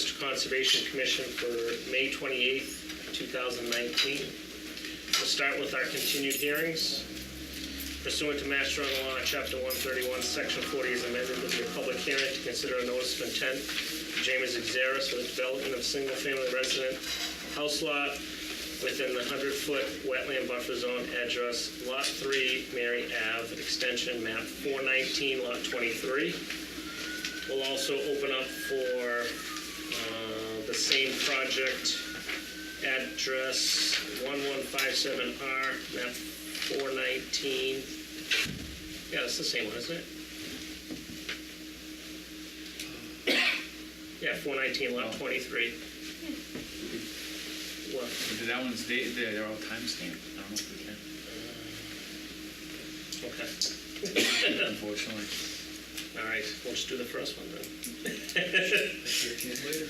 Leominster Conservation Commission for May 28th, 2019. We'll start with our continued hearings. Pursuant to Mass General Law, Chapter 131, Section 40 is amended with a public hearing to consider a notice of intent of James Exeris for the development of single-family resident house lot within the 100-foot wetland buffer zone, address Lot 3, Mary Ave, extension map 419, Lot 23. We'll also open up for the same project, address 1157R, map 419. Yeah, it's the same one, isn't it? Yeah, 419, lot 23. What? That one's they're all timestamped. I don't know if we can. Okay. Unfortunately. All right, we'll just do the first one then. Should have came later.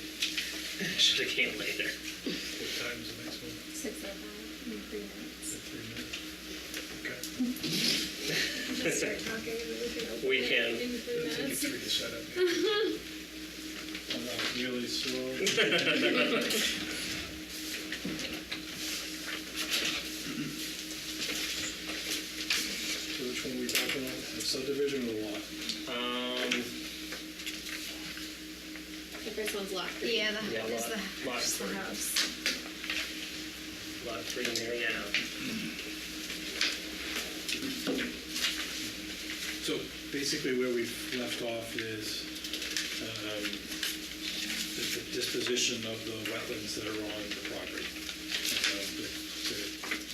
Should have came later. What time is the next one? 6:05 in 3 minutes. 3 minutes. Okay. Just start talking and then we can open We it can. in 3 It'll take you minutes. 3 to set up. I'm not really slow. So which one are we talking about? The subdivision or the lot? The first one's lot 3. Yeah, Yeah, is lot just the 3. house. Lot 3, Mary Ave. So basically where we've left off is the disposition of the wetlands that are on the property. To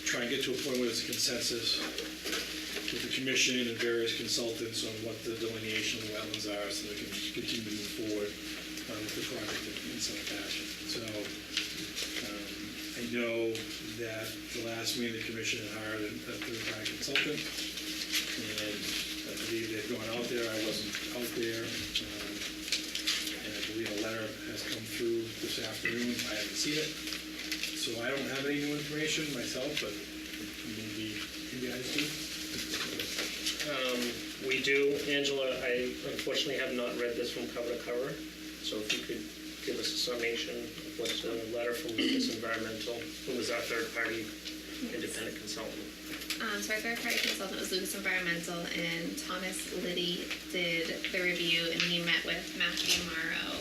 try and get to a point where there's a consensus with the commission and various consultants on what the delineation of the wetlands are so they can continue to move forward with the project in some fashion. So I know that the last meeting the commission had hired a third-party consultant, and I believe they've gone out there. I wasn't out there, and I believe a letter has come through this afternoon. I haven't seen it, so I don't have any new information myself, but maybe you guys do. We do. Angela, I unfortunately have not read this from cover to cover, so if you could give us a summation of what the letter from Lucas Environmental, who was our third-party independent consultant. So our third-party consultant was Lucas Environmental, and Thomas Liddy did the review, and he met with Matthew Morrow,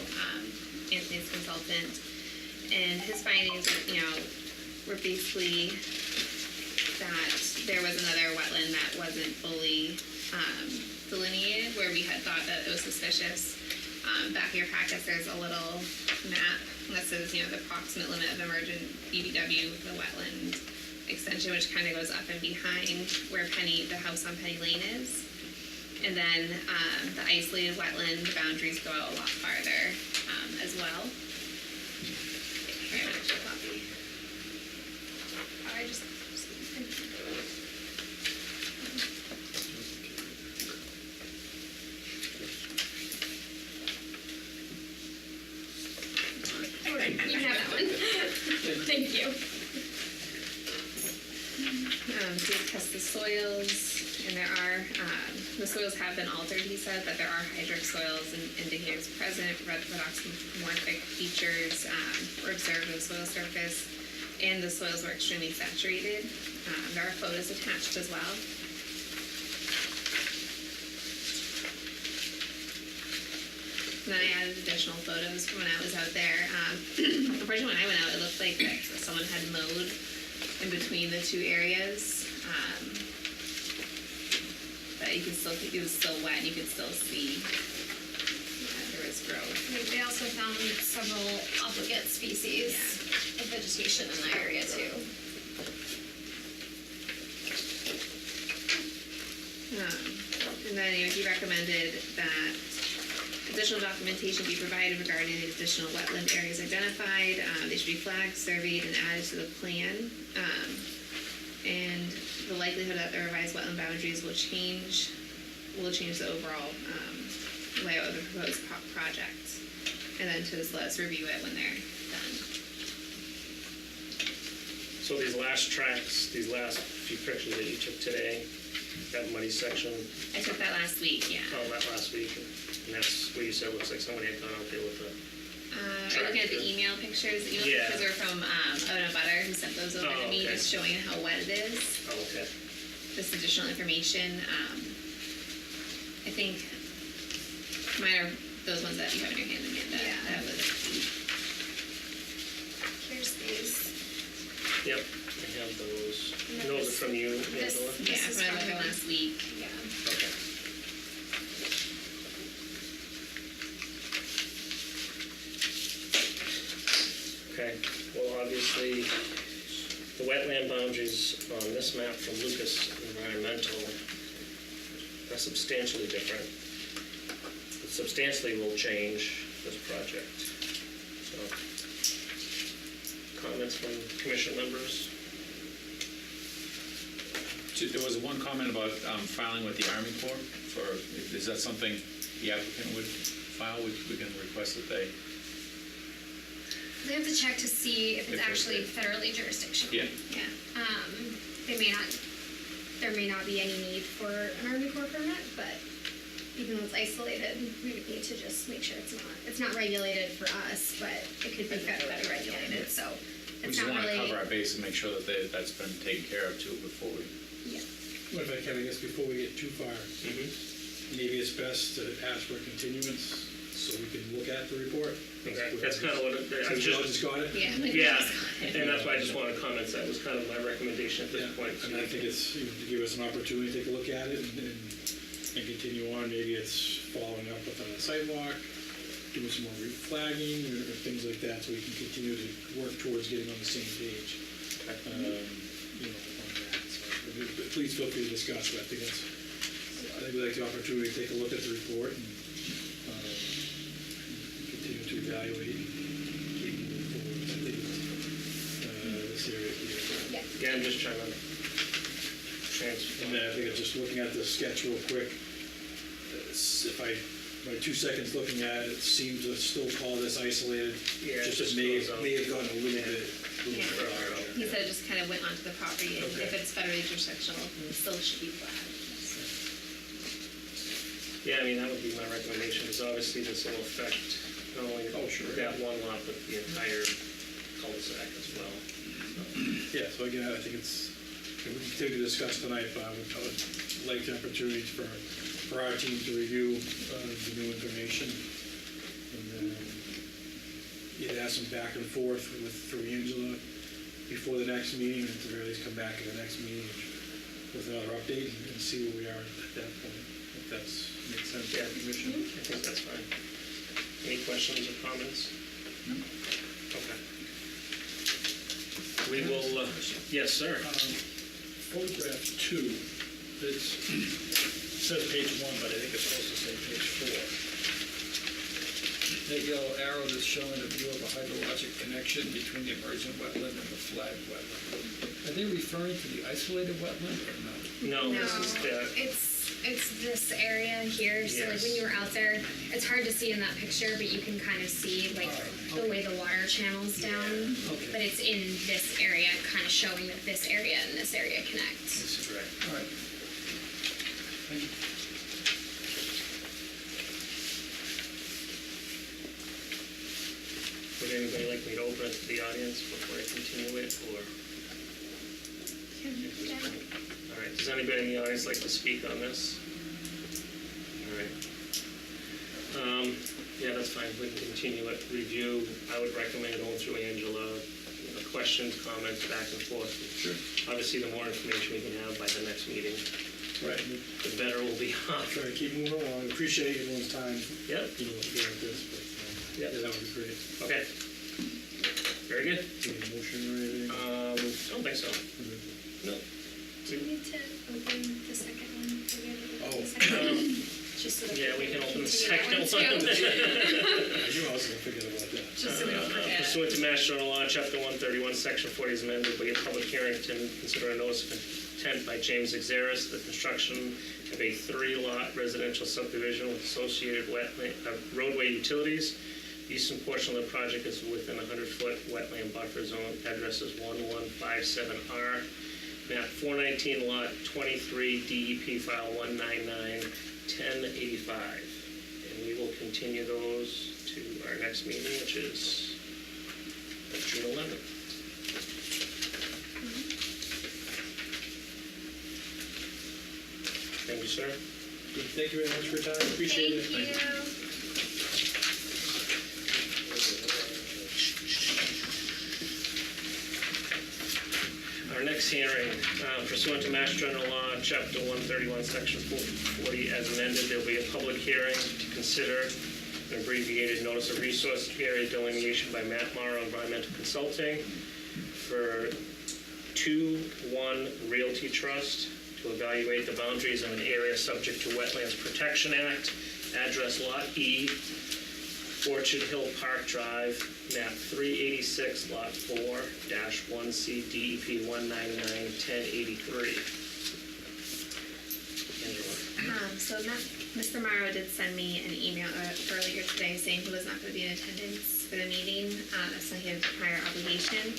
Anthony's consultant, and his findings, were basically that there was another wetland that wasn't fully delineated, where we had thought that it was suspicious. Back in your packets, there's a little map that says, the approximate limit of emergent BBW, the wetland extension, which kind of goes up and behind where the house on Penny Lane is. And then the isolated wetland boundaries go out a lot farther as well. Here, I have an extra copy. You have that one. Thank you. So we test the soils, and the soils have been altered, he said, but there are hydric soils and indicators present. Redoxomorphic features were observed in the soil surface, and the soils were extremely saturated. There are photos attached as well. And then I added additional photos from when I was out there. Unfortunately, when I went out, it looked like that someone had mowed in between the two areas. But it was still wet, and you could still see there was growth. They also found several obligate species of vegetation in that area too. And then he recommended that additional documentation be provided regarding the additional wetland areas identified. They should be flagged, surveyed, and added to the plan. And the likelihood that the revised wetland boundaries will change the overall layout of the proposed project. And then to just let us review it when they're done. So these last tracks, these last few pictures that you took today, that muddy section. I took that last week, yeah. Oh, that last week. And that's what you said looks like somebody had gone out there with a Are you looking at the email pictures? The email Yeah. pictures are from an abutter who sent those over to me, okay. just showing how wet it is. Oh, okay. Just additional information. I think mine are those ones that you have in your hand, Amanda. Yeah. That was Here's these. Yep, I have those. And then Those are from you, this- Angela? yeah, This is from from him. last week. Yeah. Okay. Okay, well, obviously, the wetland boundaries on this map from Lucas Environmental are substantially different. It substantially will change this project. So, comments from commission members? There was one comment about filing with the Army Corps for, is that something the applicant would file? We can request that they, They have to check to see if it's If it's- actually federally jurisdictional. yeah. Yeah. There may not be any need for an Army Corps permit, but even though it's isolated, we would need to just make sure it's not regulated for us, but it could be federally regulated, so We it's just not want to really. cover our base and make sure that that's been taken care of too before we. Yeah. What if I can, I guess before we get too far, maybe it's best to ask for a continuance so we can look at the report? Okay, that's kind of what, I was Since Joe just, just got it? yeah, and that's why I just wanted to comment, that was kind of my recommendation at this Yeah, point. and I think it's, to give us an opportunity to take a look at it and continue on. Maybe it's following up with a sidewalk, doing some more reflagging or things like that, so we can continue to work towards getting on the same page. On that, so please feel free to discuss, but I think we'd like the opportunity to take a look at the report and continue to evaluate and keep moving forward. I think this area here. Yeah. Yeah, I'm just trying to transfer. And then I think it's just looking at the sketch real quick, my 2 seconds looking at it, it seems to still call this isolated. Yeah, it Just just it may goes out. have gone a little bit. Yeah. further out. He said it just kind of went onto the property, and Okay. if it's federally jurisdictional, it still should be flagged. Yeah, I mean, that would be my recommendation, because obviously this will affect not only that one lot, but the entire cul-de-sac as well. Yeah, so again, I think it's, we can continue to discuss tonight, but I would like the opportunity for our team to review the new information. And then either have some back and forth through Angela before the next meeting, and at the very least come back at the next meeting with another update and see where we are at that point, if that makes sense to the commission. I think that's fine. Any questions or comments? No. Okay. We will, yes, sir. Photograph 2, it says page 1, but I think it's supposed to say page 4. That yellow arrow that's showing a view of a hydrologic connection between the emergent wetland and the flagged wetland. Are they referring to the isolated wetland or no? No, this is the, It's this area here, so like when you were out there, it's hard to see in that picture, but you can kind of see like the way the water channels down. Okay. But it's in this area, kind of showing that this area and this area connect. This is right. All right. Thank you. would anybody like me to open it to the audience before I continue it, or? All right, does anybody in the audience like to speak on this? All right. Yeah, that's fine, we can continue it, review. I would recommend going through Angela, questions, comments, back and forth. Sure. Obviously, the more information we can have by the next meeting, Right. the better we'll be off. Try to keep moving along. Appreciate everyone's time, Yep, looking at this, but Yep. yeah, that would be great. okay. Very good. Any motion or anything? I don't think so. No. Do we need to open the second one? Do we have to open Oh. the second one? Just so that Yeah, we can open the second continue one. that You know, I was gonna forget about that. Just so we don't forget. Pursuant to Mass General Law, Chapter 131, Section 40 is amended by a public hearing to consider a notice of intent by James Exeris, the construction of a 3-lot residential subdivision with associated roadway utilities. The eastern portion of the project is within a 100-foot wetland buffer zone. Address is 1157R, map 419, lot 23, DEP file 199-1085. And we will continue those to our next meeting, which is June 11th. Thank you, sir. Thank you very much for your time, appreciate it. Thank you. Our next hearing, pursuant to Mass General Law, Chapter 131, Section 40, as amended, there will be a public hearing to consider an abbreviated notice of resource area delineation by Matt Morrow Environmental Consulting for 2-1 Realty Trust to evaluate the boundaries of an area subject to Wetlands Protection Act, address Lot E, Orchard Hill Park Drive, map 386, lot 4-1C, DEP 199-1083. So Mr. Morrow did send me an email earlier today saying he was not going to be in attendance for the meeting, so he had a prior obligation.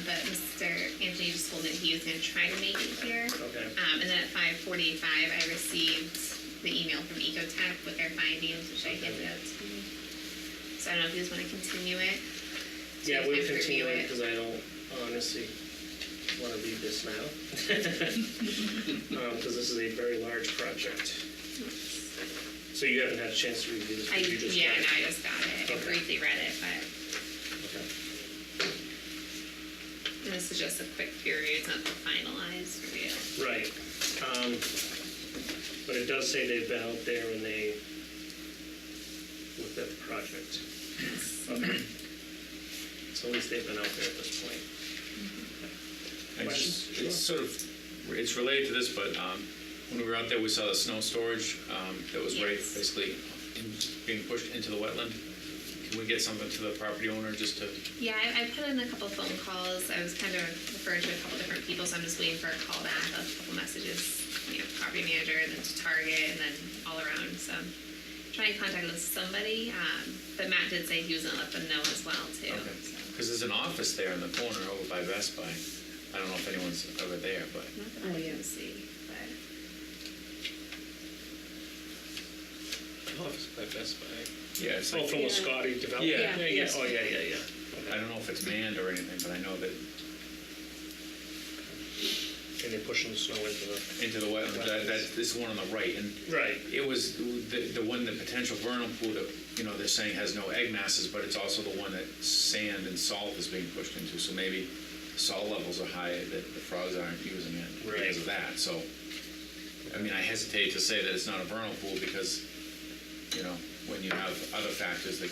But Mr. Anthony just told me that he was going to try to make it here. Okay. And then at 5:45, I received the email from Ecotech with their findings, which I handed out to you. So I don't know if you just want to continue it. So Yeah, you we'll can continue review it because I don't honestly want to read this now. Because this is a very large project. So you haven't had a chance to review this? You just Yeah, got it? no, I just got it. I Okay. briefly read it, but Okay. and this is just a quick period. It's not the finalized review. Right. But it does say they've been out there and they looked at the project. Okay. So at least they've been out there at this point. Questions? It's sort of, it's related to this, but when we were out there, we saw the snow storage that was right, Yes. basically being pushed into the wetland. Can we get something to the property owner just to, Yeah, I put in a couple phone calls. I was kind of referred to a couple different people, so I'm just waiting for a call back, a couple messages, property manager, and then to Target, and then all around. So I'm trying to contact somebody, but Matt did say he was gonna let them know as well too. Okay. So. because there's an office there in the corner over by Best Buy. I don't know if anyone's over there, but Not that I can see, but Office by Best Buy. yeah, it's Oh, like, from the Scotty development? Yeah. Yeah. Oh, yeah. I don't know if it's manned or anything, but I know that And they're pushing the snow into into the wetland, that this one on the right, and the... Right. it was the one, the potential vernal pool that, they're saying has no egg masses, but it's also the one that sand and salt is being pushed into, so maybe salt levels are high, that the frogs aren't using it because of that, so, I mean, I hesitate to say that it's not a vernal pool because, when you have other factors that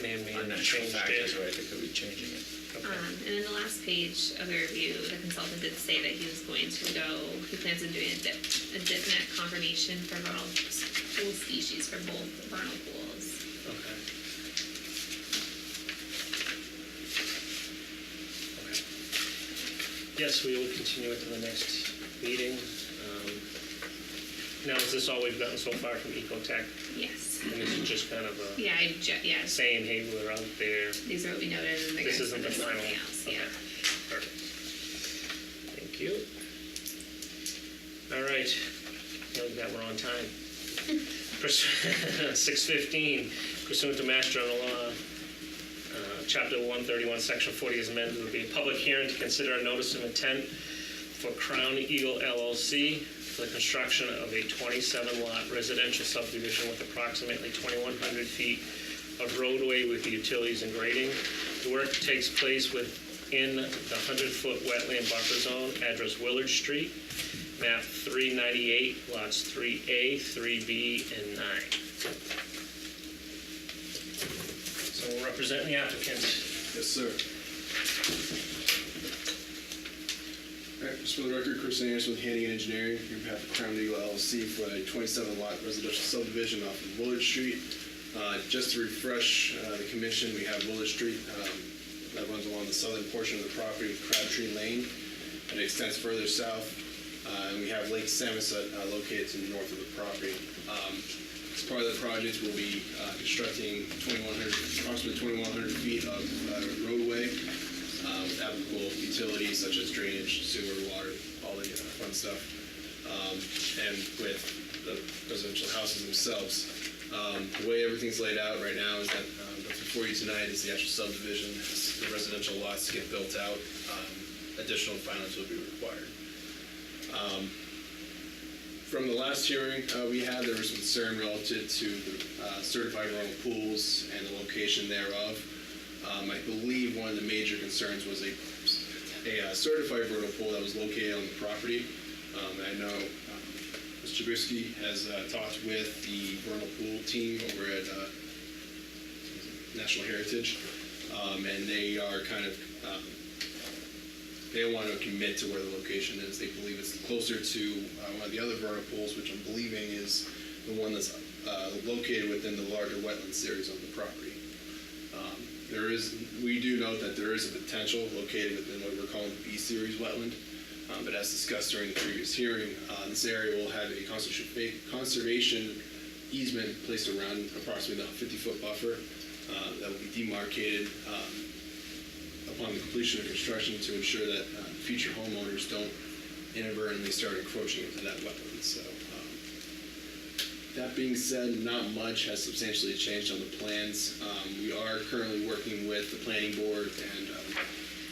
Man-made unnatural changed factors, it. right, that could be changing it. and in the last page of the review, the consultant did say that he was going to he plans on doing a dip net confirmation for vernal pool species for both vernal pools. Okay. Yes, we will continue it to the next meeting. Now, is this all we've gotten so far from Ecotech? Yes. And this is just kind of a Yeah, yes. saying, hey, we're out there. These are what we noted, and they're This going to isn't send the us final. something else. Okay. Yeah. Perfect. Thank you. All right. Now that we're on time. 6:15, pursuant to Mass General Law, Chapter 131, Section 40 is amended. There will be a public hearing to consider a notice of intent for Crown Eagle LLC for the construction of a 27-lot residential subdivision with approximately 2,100 feet of roadway with utilities and grading. The work takes place within the 100-foot wetland buffer zone, address Willard Street, map 398, lots 3A, 3B, and 9. So we're representing the applicant. Yes, sir. All right, just for the record, Chris Anderson with Hannigan Engineering, on behalf of Crown Eagle LLC for a 27-lot residential subdivision off of Willard Street. Just to refresh the commission, we have Willard Street that runs along the southern portion of the property with Crabtree Lane, and it extends further south. And we have Lake Samoset located to the north of the property. As part of the project, we'll be constructing approximately 2,100 feet of roadway with applicable utilities such as drainage, sewer, water, all the fun stuff. And with the residential houses themselves, The way everything's laid out right now is that what's before you tonight is the actual subdivision. As the residential lots get built out, additional filings will be required. From the last hearing we had, there was some concern relative to the certified vernal pools and the location thereof. I believe one of the major concerns was a certified vernal pool that was located on the property. I know Mr. Trubisky has talked with the vernal pool team over at National Heritage, and they are kind of they don't want to commit to where the location is. They believe it's closer to one of the other vernal pools, which I'm believing is the one that's located within the larger wetland series on the property. We do note that there is a potential located within what we're calling the B series wetland, but as discussed during the previous hearing, this area will have a conservation easement placed around approximately the 50-foot buffer that will be demarcated upon the completion of construction to ensure that future homeowners don't inadvertently start encroaching into that wetland. So, that being said, not much has substantially changed on the plans. We are currently working with the planning board and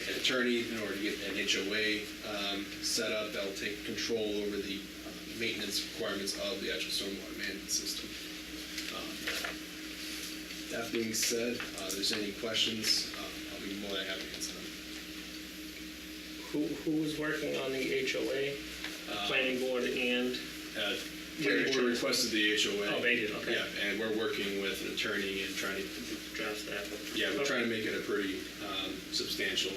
an attorney in order to get an HOA set up that will take control over the maintenance requirements of the actual stormwater management system. That being said, if there's any questions, I'll be more than happy to answer them. Who was working on the HOA? Planning board and? Planning board requested the HOA. Oh, they did, okay. Yeah, and we're working with an attorney and trying to Draft that. Yeah, we're trying to make it a pretty substantial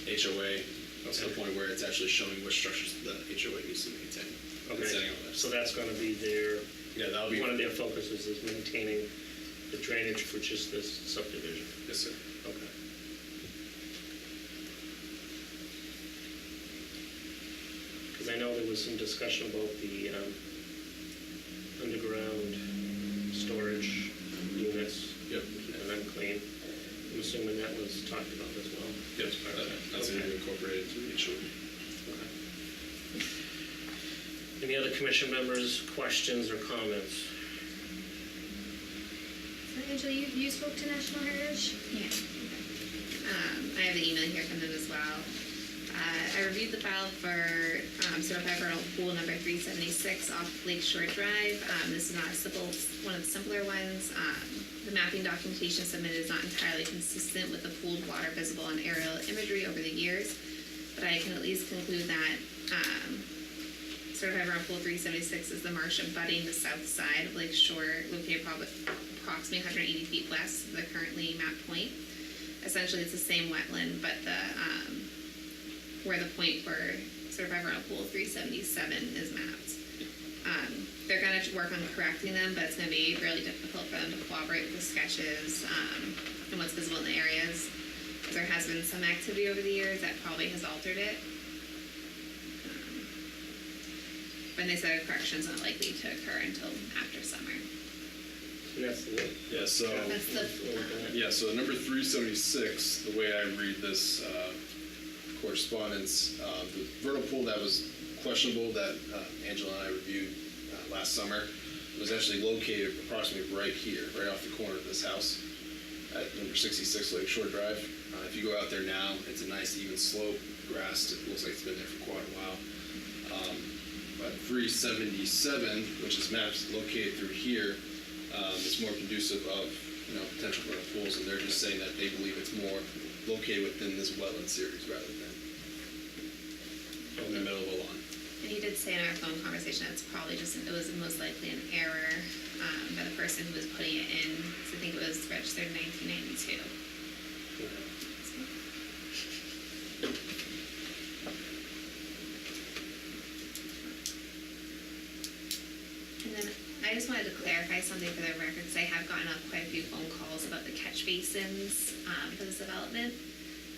HOA, to the point where it's actually showing what structures the HOA needs to maintain. And setting all Okay, that so stuff. that's gonna be their, Yeah, that'll be, one of their focuses is maintaining the drainage for just this subdivision. yes, sir. Okay. Because I know there was some discussion about the underground storage units. Yep. Keeping them clean. I'm assuming that was talked about as well. Yes, that's Okay. incorporated into the HOA. Okay. Any other commission members, questions or comments? So Angela, you spoke to National Heritage? Yeah. I have the email here from them as well. I reviewed the file for certified vernal pool number 376 off Lakeshore Drive. This is not a simple, one of the simpler ones. The mapping documentation submitted is not entirely consistent with the pooled water visible on aerial imagery over the years, but I can at least conclude that certified vernal pool 376 is the marsh abutting the south side of Lakeshore, located approximately 180 feet west of the currently mapped point. Essentially, it's the same wetland, but where the point for certified vernal pool 377 is mapped. They're going to work on correcting them, but it's going to be really difficult for them to cooperate with the sketches and what's visible in the areas. There has been some activity over the years that probably has altered it. But they said a correction is not likely to occur until after summer. And that's the one. Yeah, so, That's the so number 376, the way I read this correspondence, the vernal pool that was questionable that Angela and I reviewed last summer was actually located approximately right here, right off the corner of this house at number 66 Lakeshore Drive. If you go out there now, it's a nice even slope, grass. It looks like it's been there for quite a while. But 377, which is maps located through here, is more conducive of potential vernal pools, and they're just saying that they believe it's more located within this wetland series rather than in the middle of a lawn. And he did say in our phone conversation that it's probably just, it was most likely an error by the person who was putting it in, so I think it was registered in 1992. And then I just wanted to clarify something for the record, because I have gotten quite a few phone calls about the catch basins for this development,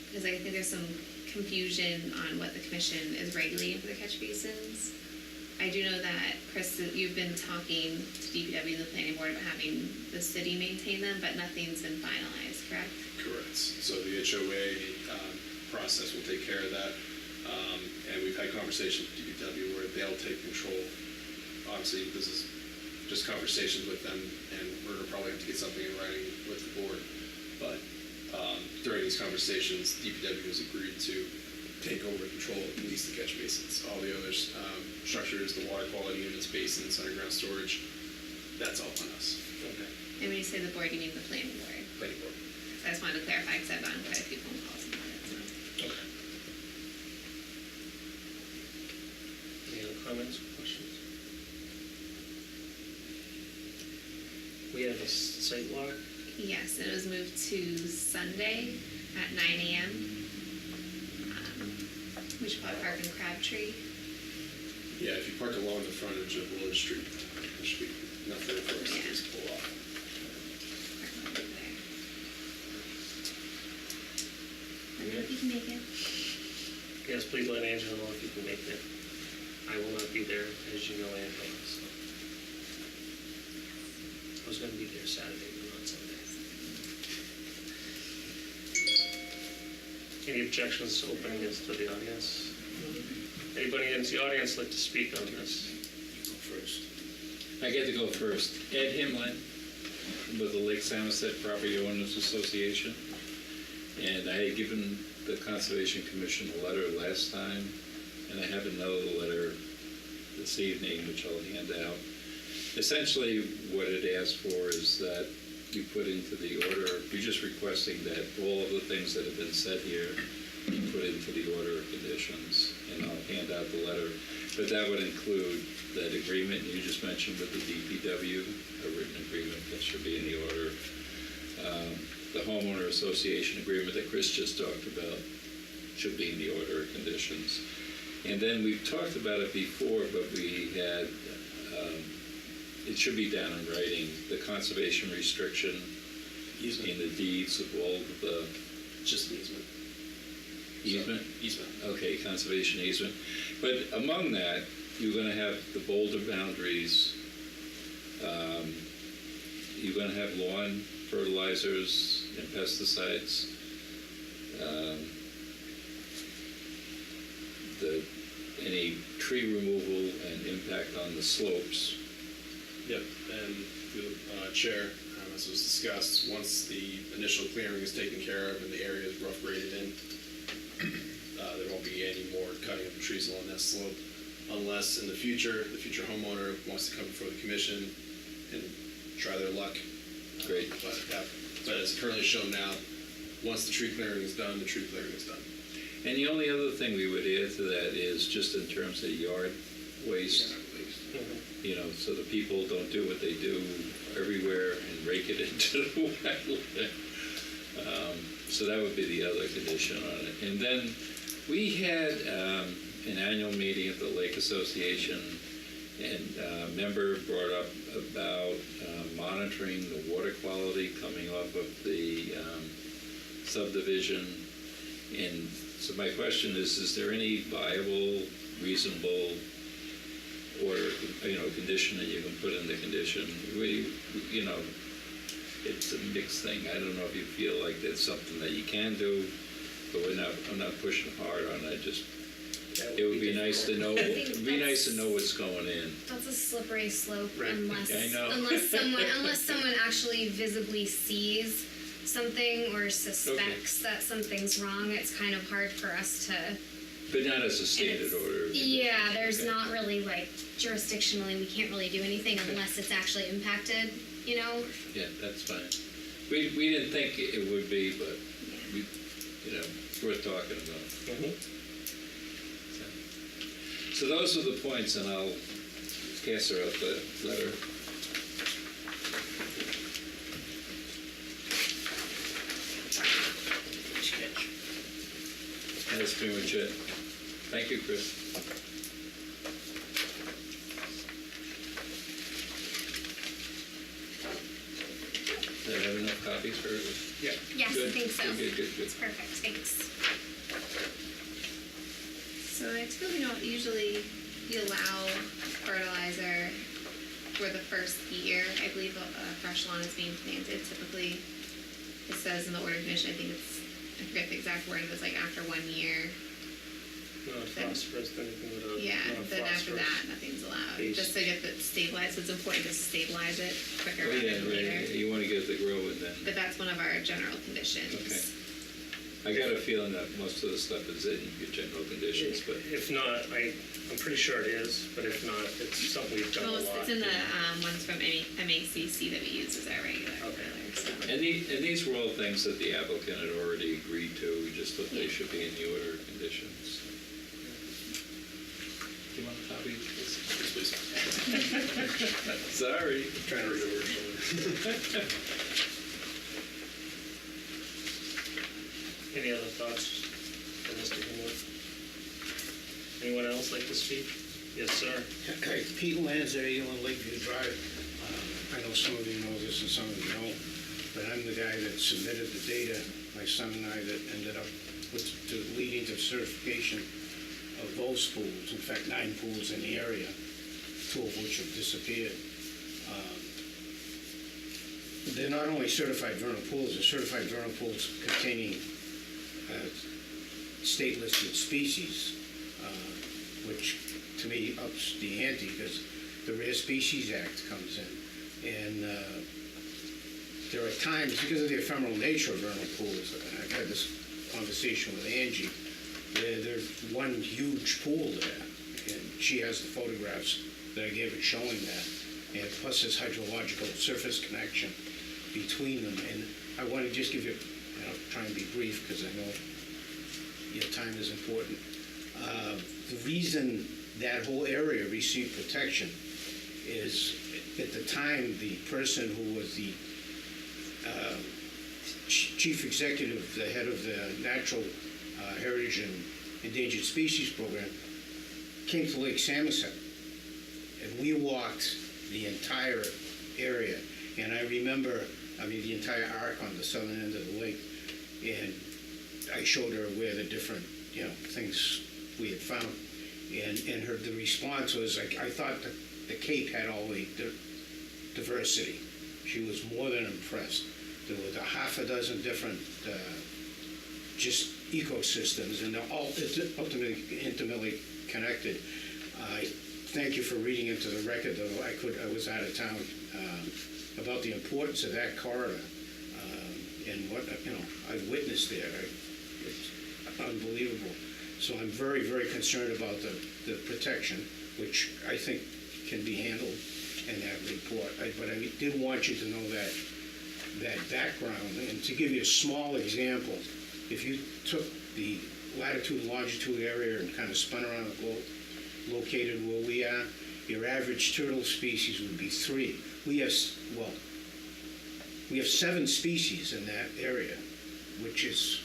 because I think there's some confusion on what the commission is regulating for the catch basins. I do know that, Chris, that you've been talking to DPW and the planning board about having the city maintain them, but nothing's been finalized, correct? Correct. So the HOA process will take care of that. And we've had conversations with DPW where they'll take control. Obviously, this is just conversations with them, and we're gonna probably have to get something in writing with the board. But during these conversations, DPW has agreed to take over control of at least the catch basins. All the other structures, the water quality units, basins, underground storage, that's all on us. Okay. And when you say the board, you mean the planning board? Planning board. So I just wanted to clarify, because I've gotten quite a few phone calls about it, so. Okay. Any other comments, questions? We have a site walk. Yes, and it was moved to Sunday at 9 a.m. We should probably park in Crabtree. Yeah, if you park along the frontage of Willard Street, there should be nothing for us to Yeah. just pull off. Park over there. Let me know if you can make it. Yes, please let Angela know if you can make it. I will not be there, as you know, Angela, so. I was gonna be there Saturday, but not Sunday. Any objections to opening this to the audience? Anybody in the audience like to speak on this? You go first. I get to go first. Ed Himlin with the Lake Samoset Property Owners Association. And I had given the Conservation Commission a letter last time, and I have another letter this evening, which I'll hand out. Essentially, what it asks for is that you put into the order, you're just requesting that all of the things that have been said here be put into the order of conditions, and I'll hand out the letter. But that would include that agreement you just mentioned with the DPW, a written agreement that should be in the order. The homeowner association agreement that Chris just talked about should be in the order of conditions. And then we've talked about it before, but we had, it should be down in writing, the conservation restriction in the deeds of all of the Just an easement. easement? Easement. Okay, conservation easement. But among that, you're gonna have the boulder boundaries, you're gonna have lawn fertilizers and pesticides, any tree removal and impact on the slopes. Yep, and Chair, as was discussed, once the initial clearing is taken care of and the area is rough graded in, there won't be any more cutting of trees along that slope, unless in the future homeowner wants to come before the commission and try their luck. Great. But as currently shown now, once the tree clearing is done, the tree clearing is done. And the only other thing we would add to that is just in terms of yard waste. You know, so the people don't do what they do everywhere and rake it into the wetland. So that would be the other condition on it. And then we had an annual meeting of the Lake Association, and a member brought up about monitoring the water quality coming off of the subdivision. And so my question is there any viable, reasonable order, condition that you can put in the condition? It's a mixed thing. I don't know if you feel like that's something that you can do, but I'm not pushing hard on it. It would be nice to know. It'd be nice to know what's going in. That's a slippery slope Right. I know. unless someone actually visibly sees something or suspects that something's wrong. It's kind of hard for us to. But not as a standard order. Yeah, there's Okay. not really like jurisdictionally, we can't really do anything unless it's actually impacted, you know? Yeah, that's fine. We didn't think it would be, but it's worth talking about. So those are the points, and I'll pass her out the letter. And that's pretty much it. Thank you, Chris. Did I have enough copies for everyone? Yeah. Yes, I Good. think so. Good. It's perfect, thanks. So I typically don't usually you allow fertilizer for the first year. I believe a fresh lawn is being planted. Typically, it says in the order of condition, I think it's, I forget the exact wording, but it's like after 1 year. Not phosphorus, then you can go to Yeah, then after non-phosphorus. that, nothing's allowed, Base. just to get it stabilized, it's important to stabilize it quicker Oh, rather yeah, than later. right, you wanna get it to grow and then, But that's one of our general conditions. Okay. I got a feeling that most of the stuff is in your general conditions, but If not, I'm pretty sure it is, but if not, it's something we've done a Most, lot. it's in the ones from MACC that we use as our regular boiler, so. And these were all things that the applicant had already agreed to, we just thought they should be in the order of conditions. Do you want a copy of this? Sorry. Trying to read over. Any other thoughts from Mr. Himmler? Anyone else like to speak? Yes, sir. Hi, Pete Lanza, 81 Lakeview Drive. I know some of you know this and some of you don't, but I'm the guy that submitted the data, my son and I, that ended up with leading to certification of those pools. In fact, 9 pools in the area, 2 of which have disappeared. They're not only certified vernal pools, they're certified vernal pools containing state-listed species, which to me ups the ante because the Rare Species Act comes in. And there are times, because of the ephemeral nature of vernal pools, and I've had this conversation with Angie, where there's one huge pool there, and she has the photographs that I gave her showing that, and plus this hydrological surface connection between them. And I want to just give you, try and be brief because I know your time is important. The reason that whole area received protection is at the time the person who was the chief executive, the head of the Natural Heritage and Endangered Species Program, came to Lake Samoset. And we walked the entire area. And I remember, the entire arc on the southern end of the lake. And I showed her where the different, things we had found. And the response was, I thought the Cape had all the diversity. She was more than impressed. There were a half a dozen different just ecosystems, and they're all ultimately intimately connected. I thank you for reading into the record, though I was out of town, about the importance of that corridor and what I've witnessed there. It's unbelievable. So I'm very, very concerned about the protection, which I think can be handled in that report. But I did want you to know that background. And to give you a small example, if you took the latitude and longitude area and kind of spun around the globe, located where we are, your average turtle species would be 3. We have 7 species in that area, which is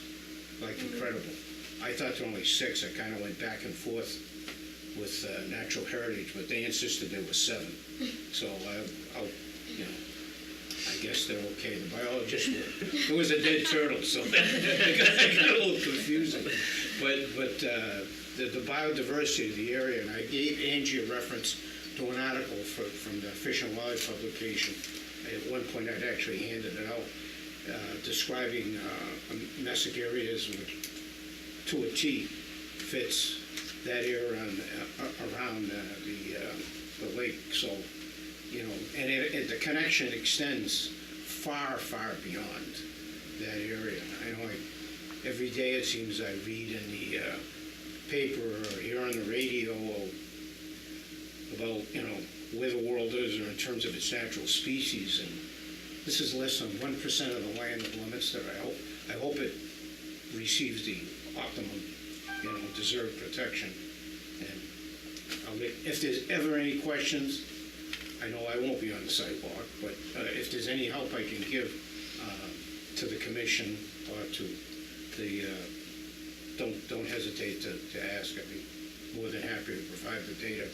incredible. I thought there were only 6. I kind of went back and forth with Natural Heritage, but they insisted there were 7. So I guess they're okay. The biologist, it was a dead turtle, so it got a little confusing. But the biodiversity of the area, and I gave Angie a reference to an article from the Fish and Wildlife publication. At one point, I'd actually handed it out, describing mesic areas which, to a T, fits that area around the lake. So, and the connection extends far, far beyond that area. I know every day it seems I read in the paper or hear on the radio about, where the world is or in terms of its natural species. And this is less than 1% of the land of Leominster. I hope it receives the optimum, deserved protection. And if there's ever any questions, I know I won't be on the sidewalk, but if there's any help I can give to the commission or to the, don't hesitate to ask. I'd be more than happy to provide the data.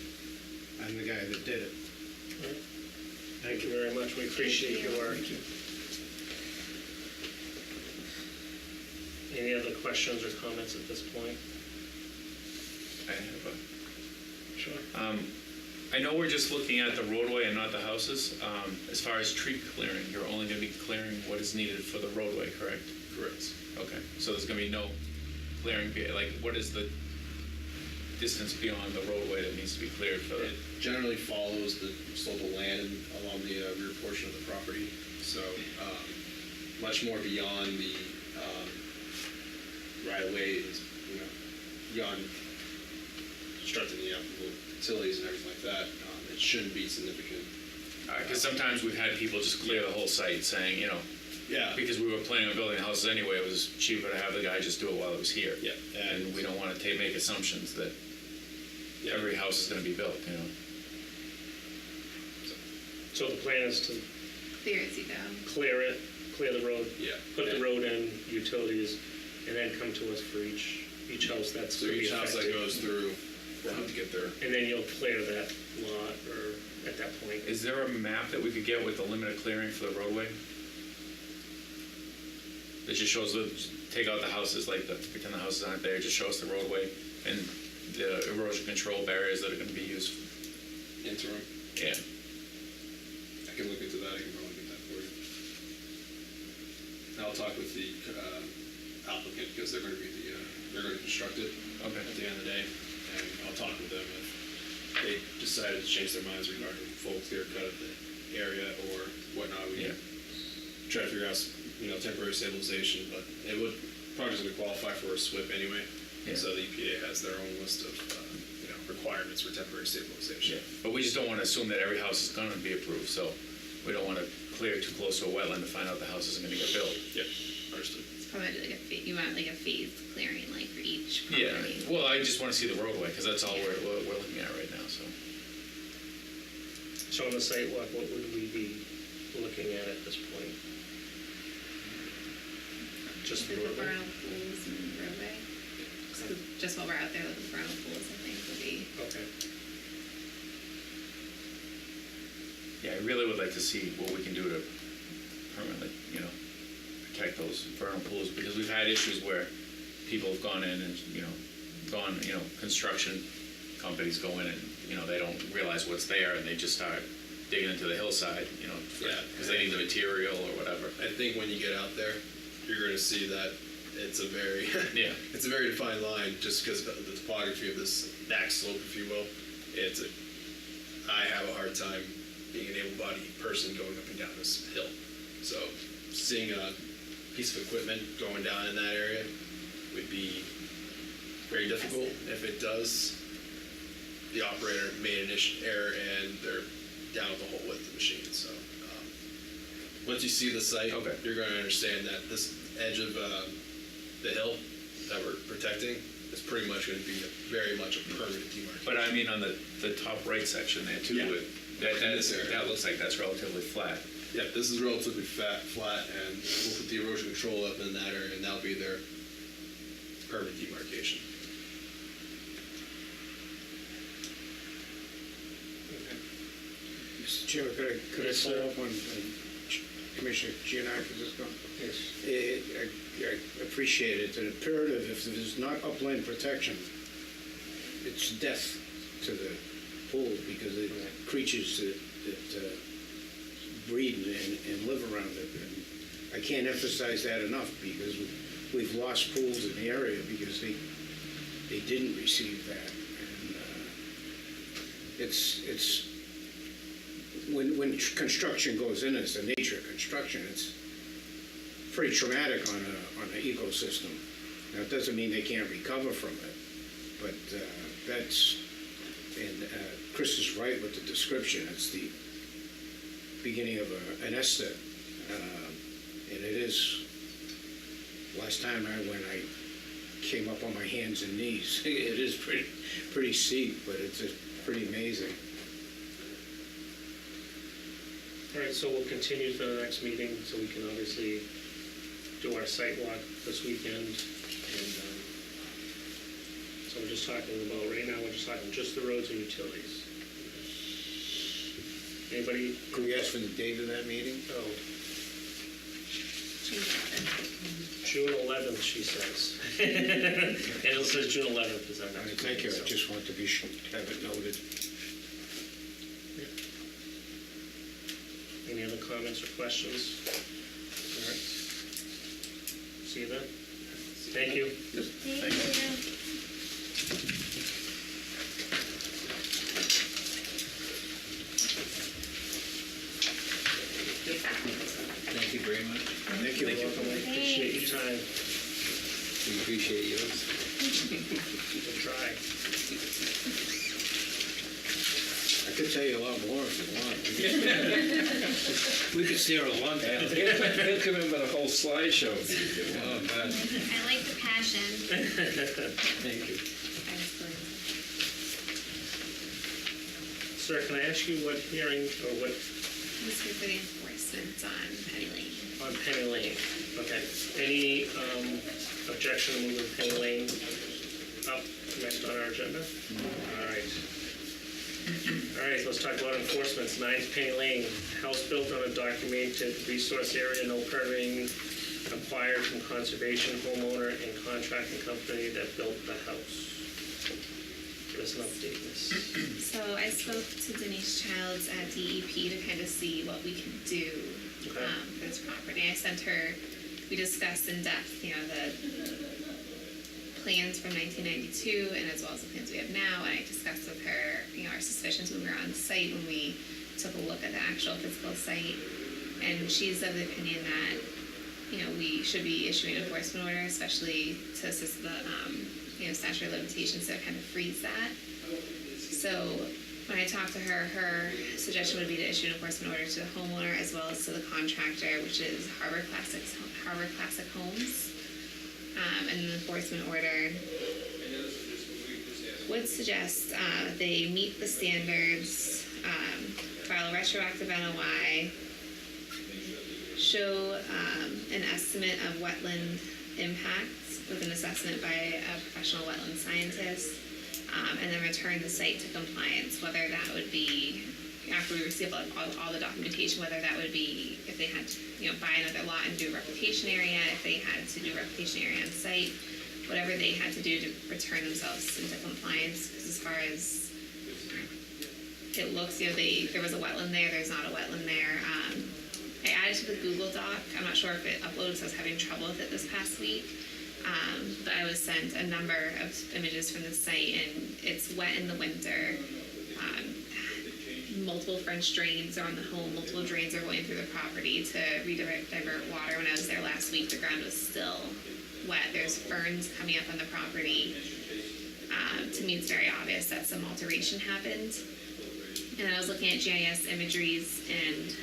I'm the guy that did it. Thank you very much. We appreciate your work. Any other questions or comments at this point? I have a... Sure. I know we're just looking at the roadway and not the houses. As far as tree clearing, you're only going to be clearing what is needed for the roadway, correct? Correct. Okay, so there's going to be no clearing, what is the distance beyond the roadway that needs to be cleared for the? It generally follows the slope of land along the rear portion of the property, so much more beyond the right-of-way is, beyond constructing the utilities and everything like that. It shouldn't be significant. Because sometimes we've had people just clear the whole site saying, Yeah. because we were planning on building houses anyway, it was cheaper to have the guy just do it while it was here. Yeah. And we don't want to make assumptions that every house is going to be built, So the plan is to Clear as you go. clear the road, Yeah. put the road in, utilities, and then come to us for each house that's So going to be each house that affected. goes through will have to get their. And then you'll clear that lot, or at that point. Is there a map that we could get with the limit of clearing for the roadway? That just shows take out the houses, pretend the houses aren't there, just show us the roadway and the erosion control barriers that are going to be used. Interim. Yeah. I can look into that. I can probably get that for you. And I'll talk with the applicant because they're going to be they're going to construct it Okay. at the end of the day, and I'll talk with them if they decided to change their minds regarding full clear cut of the area or whatnot. We can try to figure out temporary stabilization, but project's going to qualify for a SWIP anyway. Yeah. So the EPA has their own list of requirements for temporary stabilization. But we just don't want to assume that every house is going to be approved, so we don't want to clear too close to a wetland to find out the house isn't going to get built. Yep, understood. It's probably like you want like a phased clearing, like for each Yeah, property. well, I just want to see the roadway, because that's all we're looking at right now, so. So on the site walk, what would we be looking at this point? Just the Like the roadway? vernal pools and roadway. So just while we're out there looking for vernal pools, I think would be. Okay. Yeah, I really would like to see what we can do to permanently, protect those vernal pools, because we've had issues where people have gone in and, construction companies go in and, they don't realize what's there and they just start digging into the hillside, because they need the material or whatever. I think when you get out there, you're going to see that it's a very Yeah. it's a very defined line just because of the topography of this back slope, if you will. I have a hard time being an able-bodied person going up and down this hill. So seeing a piece of equipment going down in that area would be very difficult. If it does, the operator made an error and they're down the whole width of the machine. So once you see the site, Okay. you're going to understand that this edge of the hill that we're protecting is pretty much going to be very much a permanent demarcation. But I mean, on the top right section there too, Yeah. that looks like that's relatively flat. Yeah, this is relatively flat, and we'll put the erosion control up in that area, and that'll be their permanent demarcation. Mr. Chairman, could I Yes, follow sir. up on Commissioner Giannakis' comment? Yes. I appreciate it. It's an imperative, if there's not upland protection, it's death to the pool, because the creatures that breed and live around it. And I can't emphasize that enough, because we've lost pools in the area because they didn't receive that. And it's when construction goes in, it's the nature of construction. It's pretty traumatic on an ecosystem. Now, it doesn't mean they can't recover from it, but Chris is right with the description. It's the beginning of an ester, and it is. Last time I went, I came up on my hands and knees. It is pretty steep, but it's pretty amazing. All right, so we'll continue to the next meeting, so we can obviously do our site walk this weekend. And so we're just talking about, right now, we're just talking just the roads and utilities. Anybody? Can we ask for the date of that meeting? Oh, June 11th, she says. And it says June 11th is our All right, next thank you. meeting, I so- just want to be sure, have it noted. Any other comments or questions? All right. See you then. Thank you. Thank you. very much. Thank you. Appreciate your time. We appreciate yours. We'll try. I could tell you a lot more if you want. We could stay here a long time. He'll come in with a whole slideshow. Oh, God. I like the passion. Thank you. Sir, can I ask you what hearing, or what, This is for the enforcement on Penny Lane. on Penny Lane? Okay. Any objection to moving Penny Lane up next on our agenda? All right. All right, let's talk about enforcement. 9 Penny Lane, house built on a documented resource area, no permitting acquired from conservation, homeowner, and contracting company that built the house. Give us an update, miss. So I spoke to Denise Childs at DEP to kind of see what we could do Okay. for this property. I sent her, we discussed in depth, the plans from 1992 and as well as the plans we have now. And I discussed with her, our suspicions when we were on site, when we took a look at the actual physical site. And she's of the opinion that, we should be issuing an enforcement order, especially to assist the, statute of limitations to kind of freeze that. So when I talked to her, her suggestion would be to issue an enforcement order to the homeowner as well as to the contractor, which is Harbor Classic Homes. And the enforcement order would suggest they meet the standards, file a retroactive NOI, show an estimate of wetland impacts with an assessment by a professional wetland scientist, and then return the site to compliance, whether that would be, after we receive all the documentation, whether that would be if they had to, buy another lot and do a replication area, if they had to do a replication area on site, whatever they had to do to return themselves into compliance. Because as far as it looks, there was a wetland there, there's not a wetland there. I added to the Google Doc. I'm not sure if it uploaded, so I was having trouble with it this past week. But I was sent a number of images from the site, and it's wet in the winter. Multiple French drains are on the home. Multiple drains are going through the property to divert water. When I was there last week, the ground was still wet. There's ferns coming up on the property. To me, it's very obvious that some alteration happened. And then I was looking at GIS imageries, and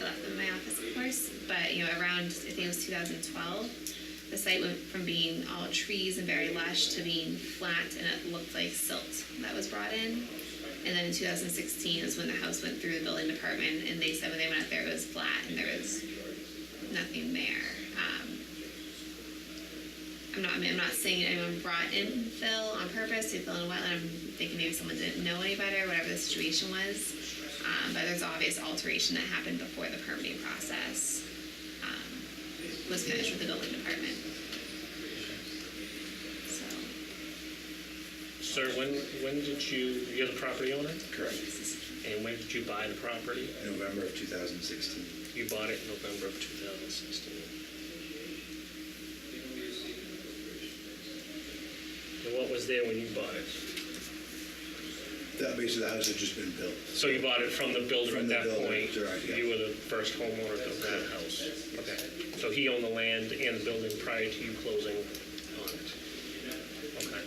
I left them in my office, of course. But around, I think it was 2012, the site went from being all trees and very lush to being flat, and it looked like silt that was brought in. And then in 2016 is when the house went through the building department, and they said when they went out there it was flat and there was nothing there. I'm not saying anyone brought in fill on purpose to fill in a wetland. I'm thinking maybe someone didn't know any better, whatever the situation was. But there's obvious alteration that happened before the permitting process was finished with the building department. So. Sir, when did you're the property owner? Correct. And when did you buy the property? November of 2016. You bought it in November of 2016. And what was there when you bought it? That basically, the house had just been built. So you bought it from the builder From at the that builder, point? correct, yeah. You were the first homeowner of that house? Okay. So he owned the land and the building prior to you closing on it? Okay.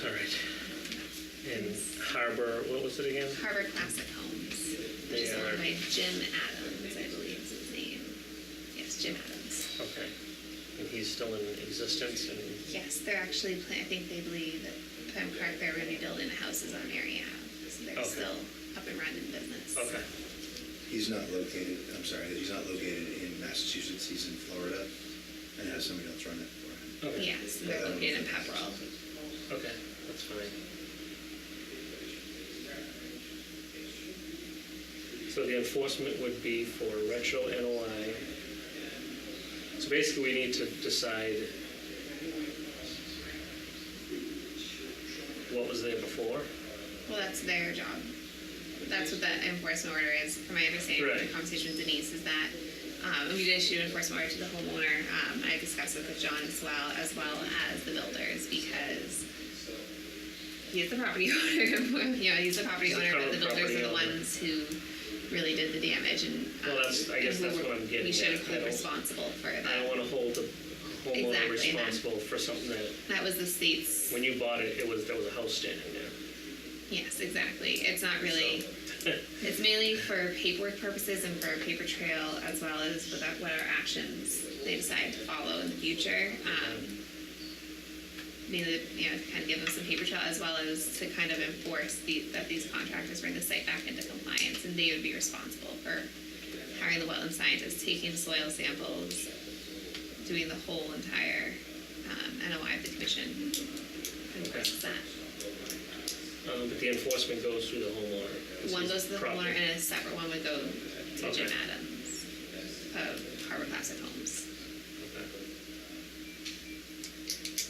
All right. And Harbor, what was it again? Harbor Classic Homes, which is owned by Jim Adams, I believe is his name. Yes, Jim Adams. Okay. And he's still in existence and? Yes, they're actually, I think they believe that, if I'm correct, they're going to be building the houses on Mary Ave. So they're Okay. still up and running business. Okay. He's not located in Massachusetts, he's in Florida, and has somebody else run it for him. Okay. Yes, and they're located in Pepperell. Okay, that's fine. So the enforcement would be for retro NOI. So basically, we need to decide what was there before. Well, that's their job. That's what the enforcement order is, from my understanding from Right. the conversation with Denise, is that we did issue an enforcement order to the homeowner. I discussed it with John as well as the builders, because he is the property owner. He's the property owner, but the builders are the ones who really did the damage, and. Well, I guess and that's what I'm getting We should at. have I been don't- responsible for I don't that. wanna hold the homeowner Exactly, and that- responsible for something that, That was the state's, when you bought it, there was a house standing there. yes, exactly. It's not really, it's mainly for paperwork purposes and for a paper trail, as well as what our actions they decide to follow in the future. Mainly, kind of give them some paper trail, as well as to kind of enforce that these contractors bring the site back into compliance, and they would be responsible for hiring the wetland scientists, taking soil samples, doing the whole entire NOI of the commission enforces that. But the enforcement goes through the homeowner. One goes to the Property. homeowner, and a separate one would go to Jim Okay. Adams of Harbor Classic Homes.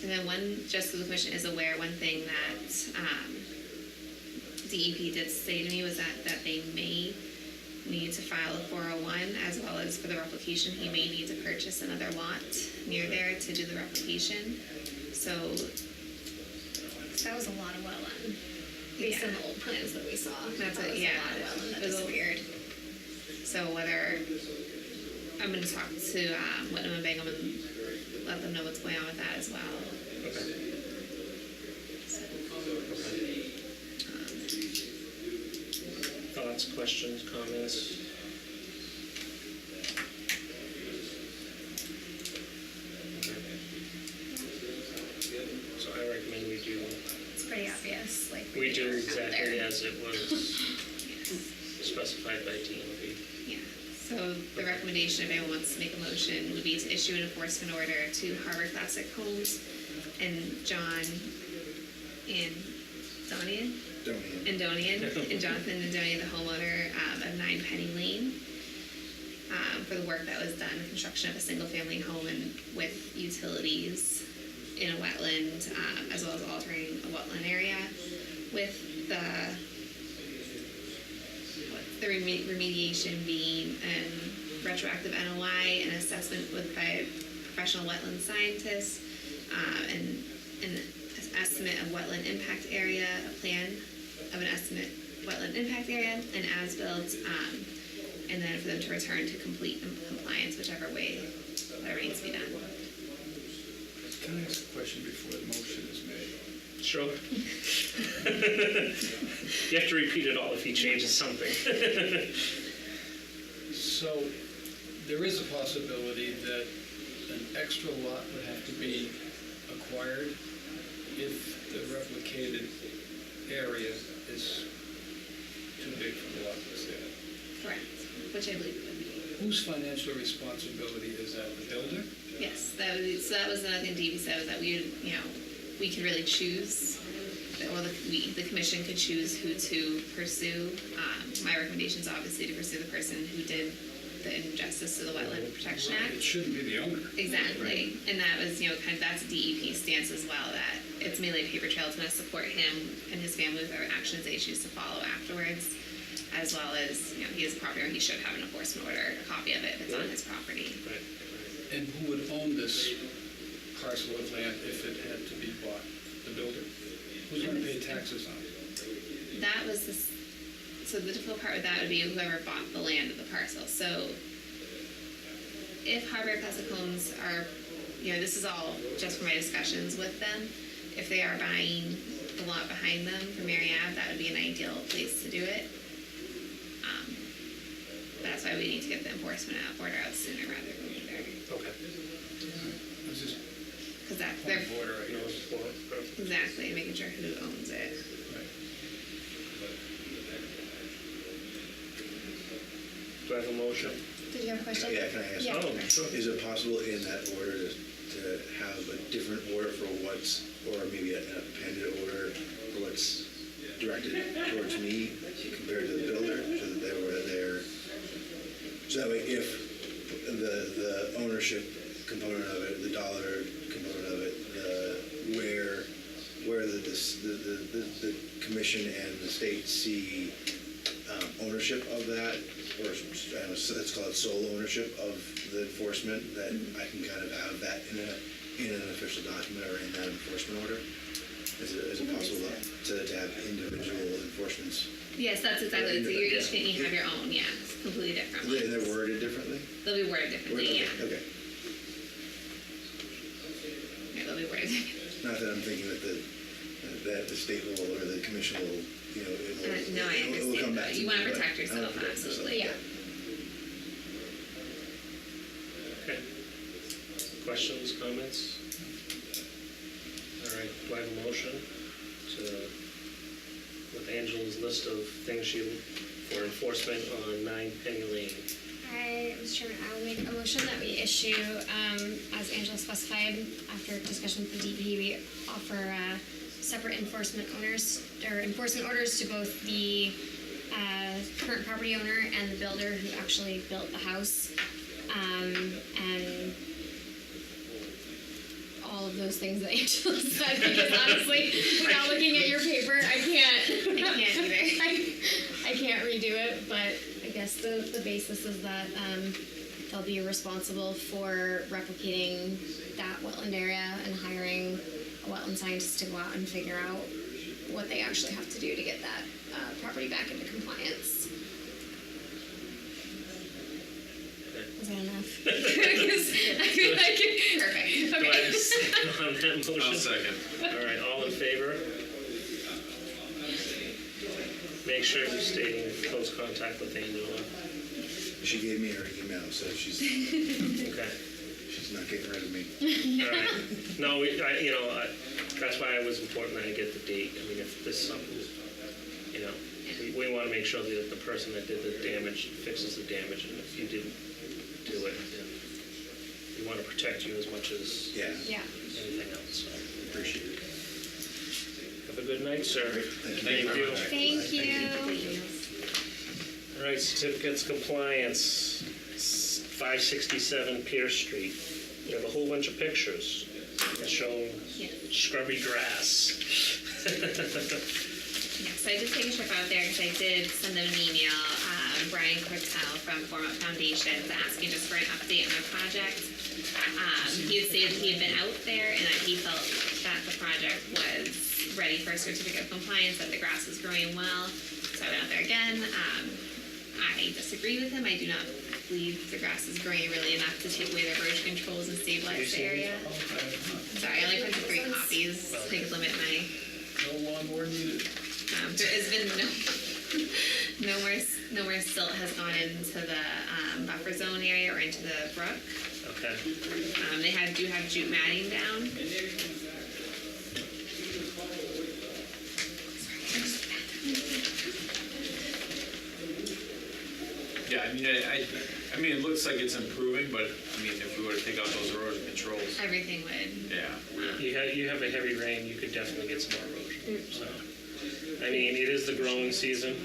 And then just so the commission is aware, one thing that DEP did say to me was that they may need to file a 401, as well as for the replication, he may need to purchase another lot near there to do the replication. So, That was a lot of wetland, based on Yeah. the old plans that we saw. That's That it, was yeah. a lot of wetland, that It was is a- weird. so whether, I'm gonna talk to Whitnam and Bingham and let them know what's going on with that as well. Thoughts, questions, comments? So I recommend we do It's pretty obvious, like. We do out exactly there. as it was specified by DEP. Yeah, so the recommendation, if anyone wants to make a motion, would be to issue an enforcement order to Harbor Classic Homes and John and Donian? And Jonathan and Donian, the homeowner of 9 Penny Lane, for the work that was done, construction of a single-family home and with utilities in a wetland, as well as altering a wetland area with the remediation being an retroactive NOI, an assessment by a professional wetland scientist, and an estimate of wetland impact area, a plan of an estimate wetland impact area, and as-built, and then for them to return to complete compliance, whichever way, whatever needs to be done. Can I ask a question before the motion is made? Sure. You have to repeat it all if he changes something. So, there is a possibility that an extra lot would have to be acquired if the replicated area is too big for the lot that's there. Correct, which I believe it would be. Whose financial responsibility is that, the builder? Yes, so that was another thing DB said, was that we could really choose, or the commission could choose who to pursue. My recommendation is obviously to pursue the person who did the injustice to the Wetland Protection Right, Act. it shouldn't be the owner. Exactly, and that was, kind of, that's DEP stance as well, that it's mainly a paper trail, it's gonna support him and his family with whatever actions they choose to follow afterwards, as well as, he is a property owner, he should have an enforcement order, a copy of it if it's on his property. And who would own this parcel of land if it had to be bought? The builder? Who's gonna pay taxes on it? That was so the difficult part with that would be whoever bought the land of the parcel. So if Harbor Classic Homes are, this is all just from my discussions with them, if they are buying the lot behind them for Mary Ave, that would be an ideal place to do it. That's why we need to get the enforcement order out sooner rather than later. Okay. It's just Because point they're, of order, I guess. exactly, making sure who owns it. Right. Do I have a motion? Did you have a question? Yeah, can I ask? Yeah. Oh, sure. Is it possible in that order to have a different order for what's, or maybe an appended order for what's directed towards me compared to the builder, so that they were there? So that way, if the ownership component of it, the dollar component of it, where the commission and the state see ownership of that, or let's call it sole ownership of the enforcement, that I can kind of have that in an official document or in that enforcement order? Is it possible to have individual enforcements Yes, that's exactly it. So you're each going to have your own, yeah, it's completely different ones. They're worded differently? They'll be worded differently, yeah. Okay. Yeah, they'll be worded differently. Not that I'm thinking that the state will, or the commission will, you know, No, I it will come understand back that. to You me, want to but protect I don't yourself, protect myself. absolutely, yeah. Okay. Questions, comments? All right, do I have a motion to, with Angela's list of things for enforcement on 9 Penny Lane? Mr. Chairman, I will make a motion that we issue, as Angela specified, after discussion with the DPD, we offer separate enforcement orders to both the current property owner and the builder who actually built the house. And all of those things that Angela said, because honestly, without looking at your paper, I can't either. I can't redo it, but I guess the basis is that they'll be responsible for replicating that wetland area and hiring a wetland scientist to go out and figure out what they actually have to do to get that property back into compliance. Is that enough? I feel like perfect. Do I Okay. have a second on that motion? I'll second. All right, all in favor? Make sure you stay in close contact with Angela. She gave me her email, so she's Okay. not getting rid of me. All right. No, that's why it was important that I get the date. I mean, if there's something, we want to make sure that the person that did the damage fixes the damage, and if you didn't do it, then we want to protect you as much as Yeah, Yeah. anything else. So, appreciate it. have a good night, sir. Thank you. Thank you very much. Thank you. All right, certificates compliance, 567 Pierce Street. We have a whole bunch of pictures that show scrubby grass. Yeah, so I did take a trip out there because I did send them an email, Brian Cortell from Form Up Foundations, asking just for an update on the project. He had stated he had been out there and that he felt that the project was ready for a certificate of compliance, that the grass was growing well. So I went out there again. I disagree with him. I do not believe the grass is growing really enough to take away the erosion controls and stabilize the area. Sorry, I only printed 3 copies so I could limit my. No lawnmower needed. There has been no more silt has gone into the buffer zone area or into the brook. Okay. They do have jute matting down. Yeah, I mean, it looks like it's improving, but, I mean, if we were to take out those erosion controls, Everything would. yeah. You have a heavy rain, you could definitely get some more erosion. So, I mean, it is the growing season.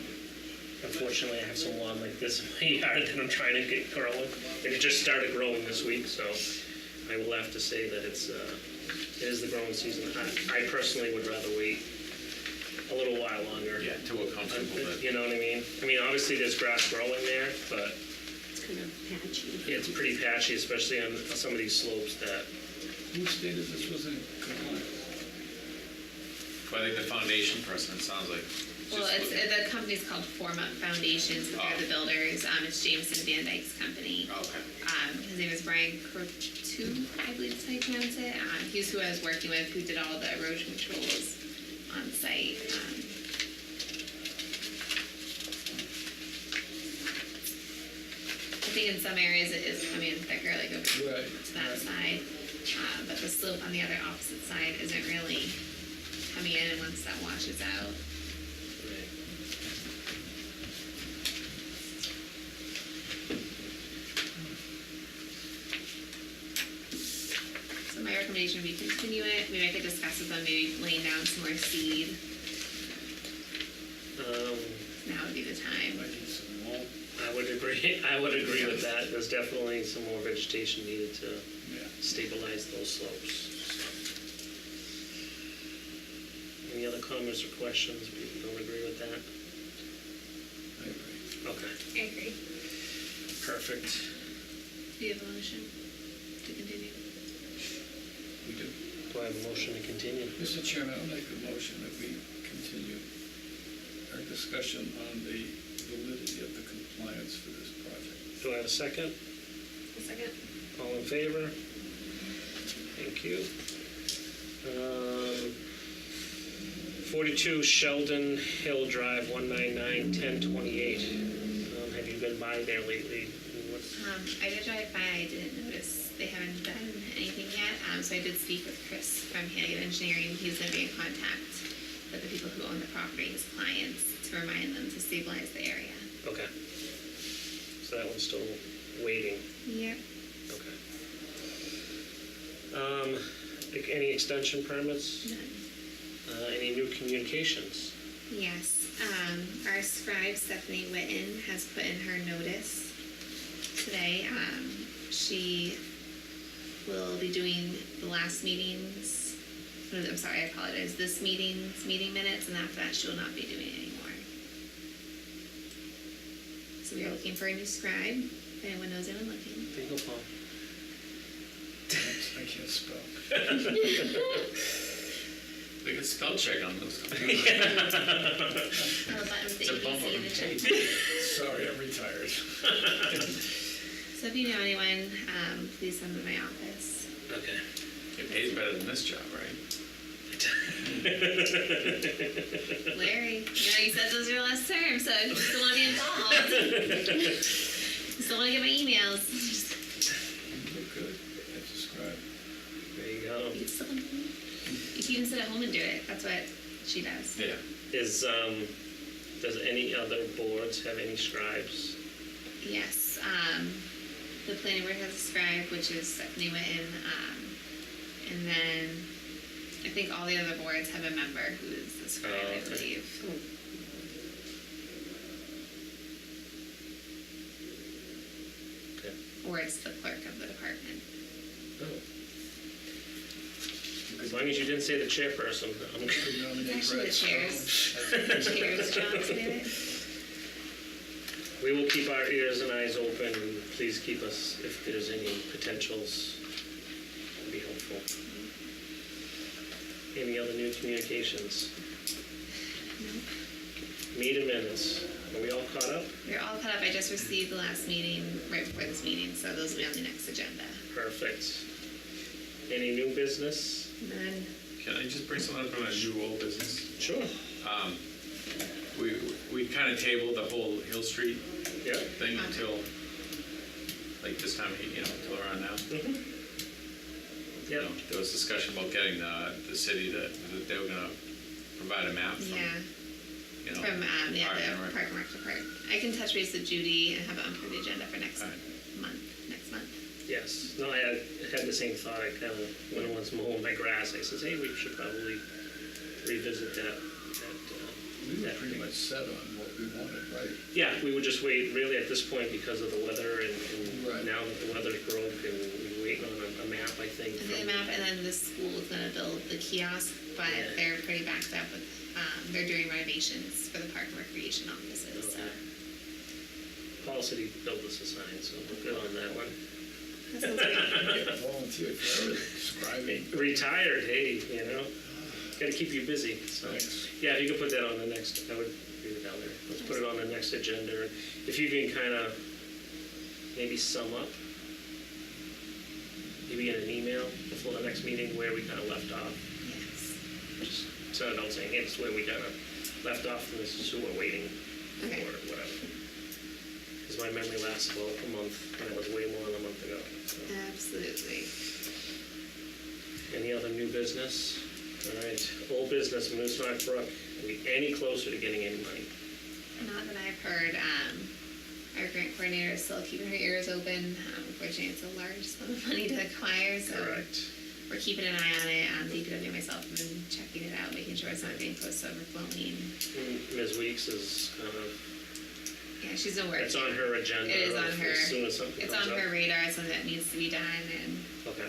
Unfortunately, I have some lawn like this in my yard that I'm trying to get growing. And it just started growing this week, so I will have to say that it is the growing season. I personally would rather wait a little while longer. Yeah, till we're comfortable with it. You know what I mean? I mean, obviously there's grass growing there, but It's kind of patchy. it's pretty patchy, especially on some of these slopes that, Who stated this was in compliance? But I think the foundation person, it sounds like. Well, the company's called Form Up Foundations, but they're the builders. It's Jameson Van Dyke's company. Okay. His name is Brian Cortu, I believe is how you pronounce it. He's who I was working with, who did all the erosion controls on site. I think in some areas it is coming in thicker, like over Right. to that side. But the slope on the other opposite side isn't really coming in, and once that washes out. So my recommendation would be continue it. Maybe I could discuss with them, maybe laying down some more seed. Now would be the time. Might need some mulch. I would agree with that. There's definitely some more vegetation needed to Yeah. stabilize those slopes. Any other comments or questions? People don't agree with that? I agree. Okay, I agree. perfect. Do you have a motion to continue? We do. Do I have a motion to continue? Mr. Chairman, I'll make a motion that we continue our discussion on the validity of the compliance for this project. Do I have a second? A second. All in favor? Thank you. 42 Sheldon Hill Drive, 199-1028. Have you been by there lately? I did drive by, I didn't notice they haven't done anything yet, so I did speak with Chris from Hannigan Engineering. He's gonna be in contact with the people who own the property, his clients, to remind them to stabilize the area. Okay. So that one's still waiting. Yep. Okay. Any extension permits? None. Any new communications? Yes, our scribe Stephanie Witten has put in her notice today. She will be doing the last meetings, I'm sorry, I apologize, this meeting's meeting minutes, and after that she will not be doing it anymore. So we are looking for a new scribe, if anyone knows anyone looking. There you go, Paul. I can't spell. We can spell check on those. All the buttons that It's a you can bump see on in the the chat. Sorry, I'm retired. So if you know anyone, please send them to my office. Okay. It pays better than this job, right? Larry, you said those were your last term, so if you still want to be involved, you still want to get my emails. Look good. That's described. There you go. You can still come to me. You can even sit at home and do it. That's what she does. Yeah. Does any other boards have any scribes? Yes. The planning board has a scribe, which is Stephanie Witten, and then I think all the other boards have a member who is the scribe, I okay. believe. Okay. Or it's the clerk of the department. Oh. As long as you didn't say the chairperson, I'm good. It's actually the chair's job to do it. We will keep our ears and eyes open, and please keep us, if there's any potentials, it'd be helpful. Any other new communications? Meeting minutes, are we all caught up? We're all caught up. I just received the last meeting right before this meeting, so those will be on the next agenda. Perfect. Any new business? None. Can I just bring something up from a new old business? Sure. We kind of tabled the whole Hill Street Yeah. thing until, like this time, until around now. Yeah. There was discussion about getting the city that they were gonna provide a map from, Yeah. From Park the and Rec. Park and Rec Department. I can touch base with Judy and have it on for the agenda for next Alright. month. Yes. No, I had the same thought. I kind of, when I was mowing my grass, I said, hey, we should probably revisit that. We were pretty much set on what we wanted, right? Yeah, we would just wait really at this point because of the weather, and Right. now that the weather's broke, and we're waiting on a map, I think. I think the map, and then the school is gonna build the kiosk, but they're pretty backed up with, they're doing renovations for the park and recreation offices, so. Paul said he built us a sign, so we're good on that one. That sounds good. Volunteered for everything, scribing. Retired, hey, gotta keep you busy, so. Thanks. Yeah, if you could put that on the next, I would agree with that, Larry. Let's put it on the next agenda. If you can kind of maybe sum up, maybe in an email before the next meeting where we kind of left off. Yes. Just send it out saying, hey, this is where we kind of left off, and this is who we're waiting Okay. for, whatever. Because my memory lasts about a month, and it was way more than a month ago. So. Absolutely. Any other new business? All right, old business, Moose Knock Brook. Are we any closer to getting any money? Not that I've heard. Our grant coordinator is still keeping her ears open. Unfortunately, it's a large sum of money to acquire, so Correct. we're keeping an eye on it. DPW and myself have been checking it out, making sure it's not being close to overflowing. Ms. Weeks is kind of, Yeah, she's been working. it's on her agenda. It is on her. As soon as something It's comes on up. her radar, something that needs to be done, and Okay.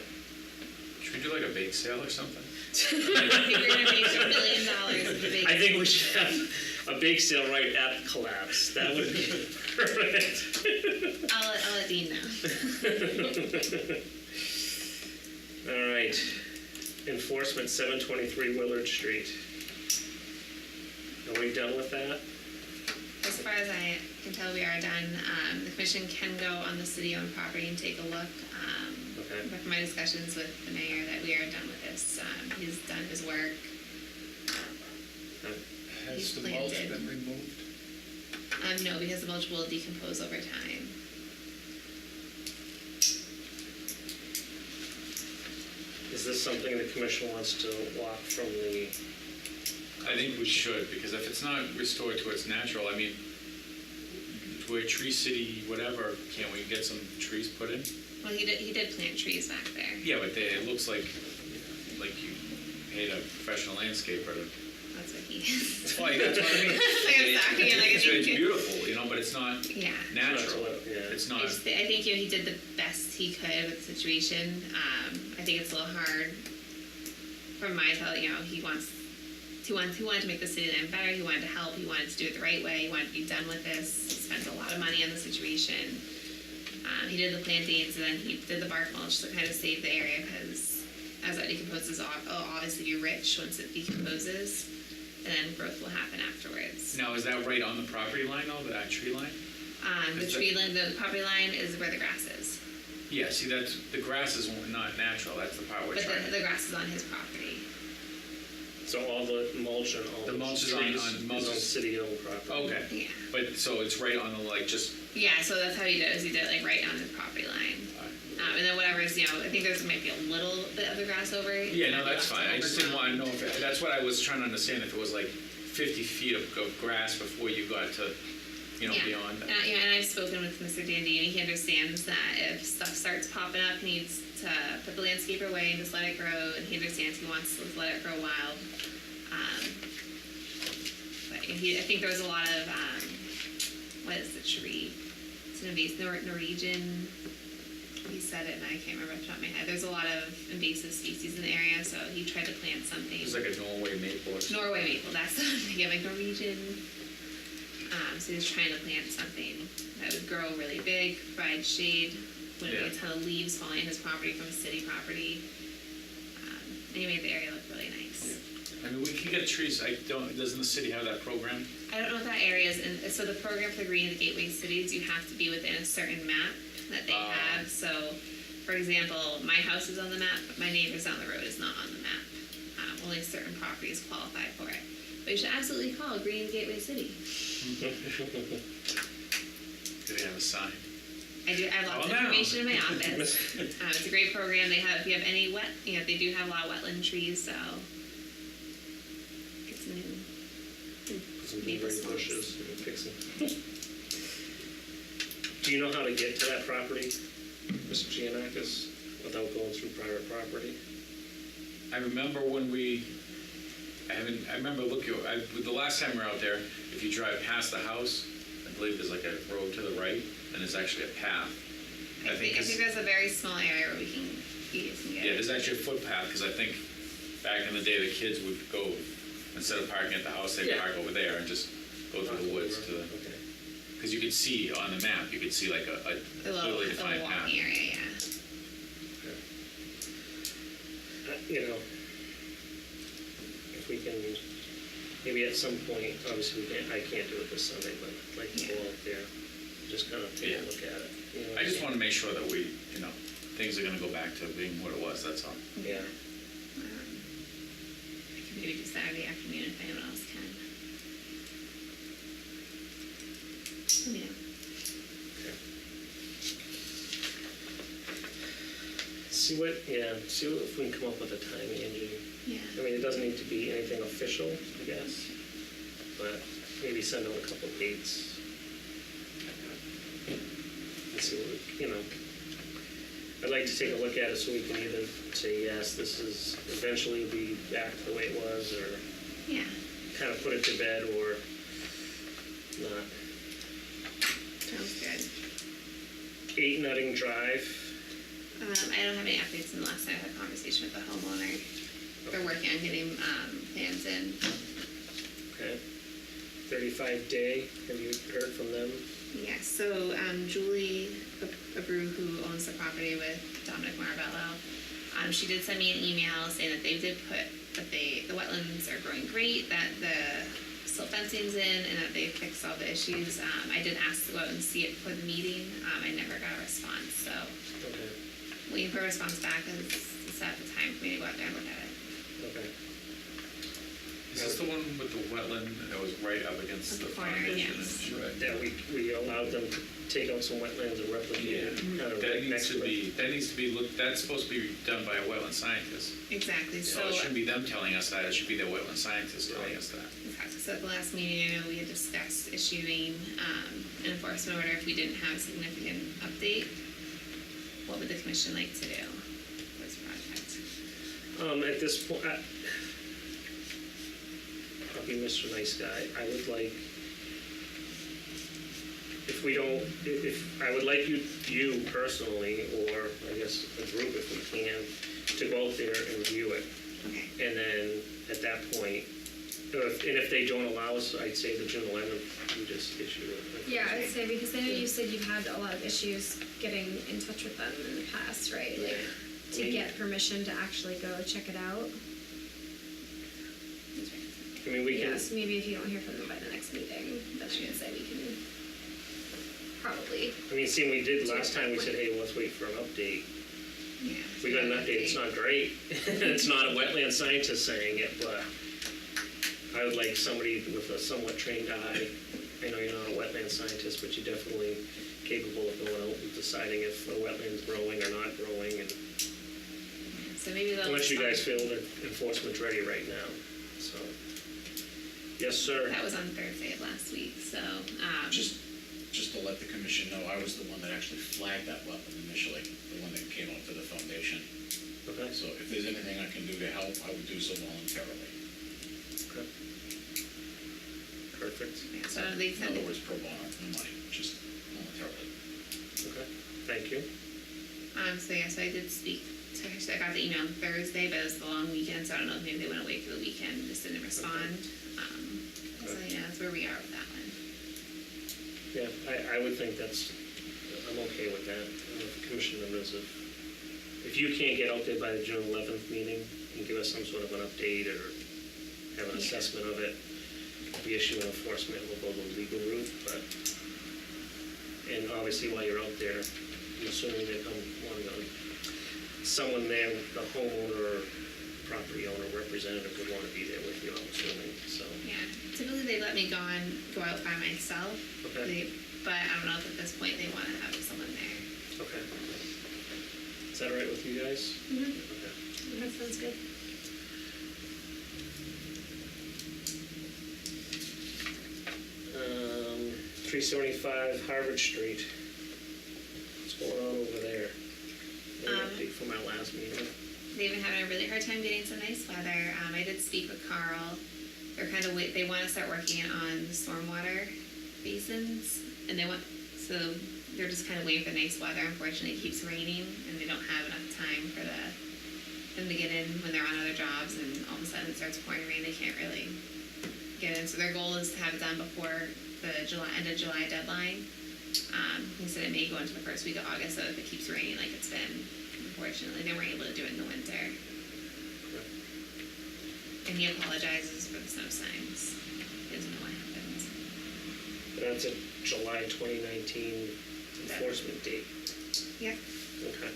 Should we do like a bake sale or something? I think we're gonna make $1 million with the big. I think we should have a bake sale right at the collapse. That would be perfect. I'll let Dean know. All right. Enforcement, 723 Willard Street. Are we done with that? as far as I can tell, we are done. The commission can go on the city-owned property and take a look. Okay. But from my discussions with the mayor, that we are done with this. He's done his work. Has the planted. mulch been removed? No, because the mulch will decompose over time. Is this something the commission wants to walk from the, I think we should, because if it's not restored to its natural, I mean, we're a tree city, whatever, can't we get some trees put in? Well, he did plant trees back there. Yeah, but it looks like you paid a professional landscaper to. That's what he is. Well, that's what I mean. Exactly, and like, I It's think- beautiful, you know, but it's not Yeah. natural. Yeah. It's I not. think he did the best he could with the situation. I think it's a little hard from my tell. He wanted to make the city land better. He wanted to help. He wanted to do it the right way. He wanted to be done with this. He spent a lot of money on the situation. He did the plantings, and then he did the bark mulch to kind of save the area, because as that decomposes, it'll obviously be rich once it decomposes, and then growth will happen afterwards. Now, is that right on the property line, though, that tree line? The Is tree line, the property line is where the grass is, Yeah, see, the grass is not natural, that's the part we're but trying the to. grass is on his property. so all the mulch and all The the mulch is trees on- mulch is on is- city-owned property? Okay, Yeah. but, so it's right on the, just, Yeah, so that's how he did it, is he did it like right on the property line. And then whatever's, I think there's might be a little bit of the grass over. yeah, no, that's fine, I just didn't want to know if, that's what I was trying to understand, if it was like 50 feet of grass before you got to, beyond. And I've spoken with Mr. Dandini. He understands that if stuff starts popping up, he needs to put the landscaper away and just let it grow. And he understands he wants to let it grow wild. But I think there was a lot of what is the tree? It's an invasive Norwegian. He said it, and I can't remember off the top of my head. There's a lot of invasive species in the area, so he tried to plant something. It's like a Norway maple or something. Norway maple, that's the one I'm thinking of, like Norwegian. So he was trying to plant something that would grow really big, provide shade, wouldn't be a ton of leaves falling on his property from city property. And he made the area look really nice. I mean, we can get trees, doesn't the city have that program? I don't know if that area is in, so the program for green the gateway cities, you have to be within a certain map that they have. So, for example, my house is on the map, but my neighbors down the road is not on the map. Only certain properties qualify for it. But you should absolutely call Green Gateway City. Do they have a sign? I have lots of Call now. information in my office. It's a great program. They have, if you have any they do have a lot of wetland trees, so get some new. Put some Maple blueberry swamps. bushes and fix them. Do you know how to get to that property, Mr. Giannakis, without going through private property? I remember when I remember looking, the last time we were out there, if you drive past the house, I believe there's like a road to the right, and there's actually a path. I think there's a very small area where we can get. Yeah, there's actually a footpath, because I think back in the day, the kids would go, instead of parking at the house, they'd Yeah. park over there and just go through the woods to the, Okay. because you could see on the map, you could see like a The little clearly defined path. walking area, yeah. If we can, maybe at some point, obviously I can't do it this Sunday, but I'd like to go out there, just kind of take a Yeah. look at it. I just want to make sure that we, things are going to go back to being what it was, that's all. Yeah. I can maybe do Saturday afternoon if anyone else can. Yeah. See if we can come up with a time, Angie. Yeah. I mean, it doesn't need to be anything official, I guess, but maybe send out a couple of dates. And see what, I'd like to take a look at it so we can either say, yes, this is eventually be back to the way it was, or Yeah. kind of put it to bed, or not. Sounds good. 8 Nutting Drive. I don't have any updates in the last time I had a conversation with the homeowner. They're working on getting plans in. Okay. 35 Day, have you heard from them? Yeah, so Julie Abreu, who owns the property with Dominic Marabello, she did send me an email saying that they did put that the wetlands are growing great, that the silt fencing's in and that they fixed all the issues. I did ask to go out and see it for the meeting. I never got a response, so Okay, waiting for a response back is to set the time for me to go out there and look at it. okay. Is this the one with the wetland that was right up against At the the corner, foundation? yes. Right. That we allowed them to take out some wetlands and replicate it, kind of That right needs next to to it. be, that's supposed to be done by a wetland scientist. Exactly, So so. it shouldn't be them telling us that, it should be the wetland scientist telling us that. Exactly. So at the last meeting, I know we had discussed issuing an enforcement order if we didn't have a significant update. What would the commission like to do for this project? At this point, I'll be Mr. Nice Guy. I would like, if we don't, if, I would like you personally, or I guess a group if we can, to go out there and review it. Okay. And then at that point, and if they don't allow us, I'd say the June 11th, we just issue it. Yeah, I would say, because I know you said you've had a lot of issues getting in touch with them in the past, right? Like, I to mean- get permission to actually go check it out. I mean, we can, Yes, maybe if you don't hear from them by the next meeting, that's when say we can probably. I mean, see, we did last time, we said, hey, let's wait for an update. Yeah. We got an update, it's not great. It's not a wetland scientist saying it, but I would like somebody with a somewhat trained eye. I know you're not a wetland scientist, but you're definitely capable of going out and deciding if a wetland's growing or not growing, and So maybe they'll. unless you guys feel that enforcement's ready right now, so. Yes, sir. That was on Thursday of last week, so, Just to let the commission know, I was the one that actually flagged that wetland initially, the one that came up to the foundation. Okay. So if there's anything I can do to help, I would do so voluntarily. Okay. Perfect. yeah, so they In said. other words, pro bono, no money, just voluntarily. Okay, thank you. So yeah, so I did speak to her, so I got the email on Thursday, but it was the long weekend, so I don't know if maybe they went away for the weekend, and just didn't respond. So yeah, that's where we are with that one. Yeah, I would think that's, I'm okay with that. Commission members, if you can't get out there by the June 11th meeting and give us some sort of an update or have an Yeah. assessment of it, we issue an enforcement, we'll go the legal route, but, and obviously while you're out there, I'm assuming that someone there, the homeowner or property owner representative would want to be there with you, I'm assuming, so. Yeah, typically they let me go out by myself. Okay. But I don't know if at this point they want to have someone there. Okay. Is that all right with you guys? Mm-hmm. Okay. That sounds good. 375 Harvard Street. What's going on over there? Any update from our last meeting? They've been having a really hard time getting some nice weather. I did speak with Carl. They're kind of they want to start working on the stormwater basins, and so they're just kind of waiting for nice weather. Unfortunately, it keeps raining, and they don't have enough time for them to get in when they're on other jobs, and all of a sudden it starts pouring rain. They can't really get in. So their goal is to have it done before the end of July deadline. He said it may go into the first week of August, so if it keeps raining like it's been, unfortunately, they weren't able to do it in the winter. And he apologizes for the snow signs. He doesn't know what happened. That's a July 2019 enforcement date. Yeah. Okay.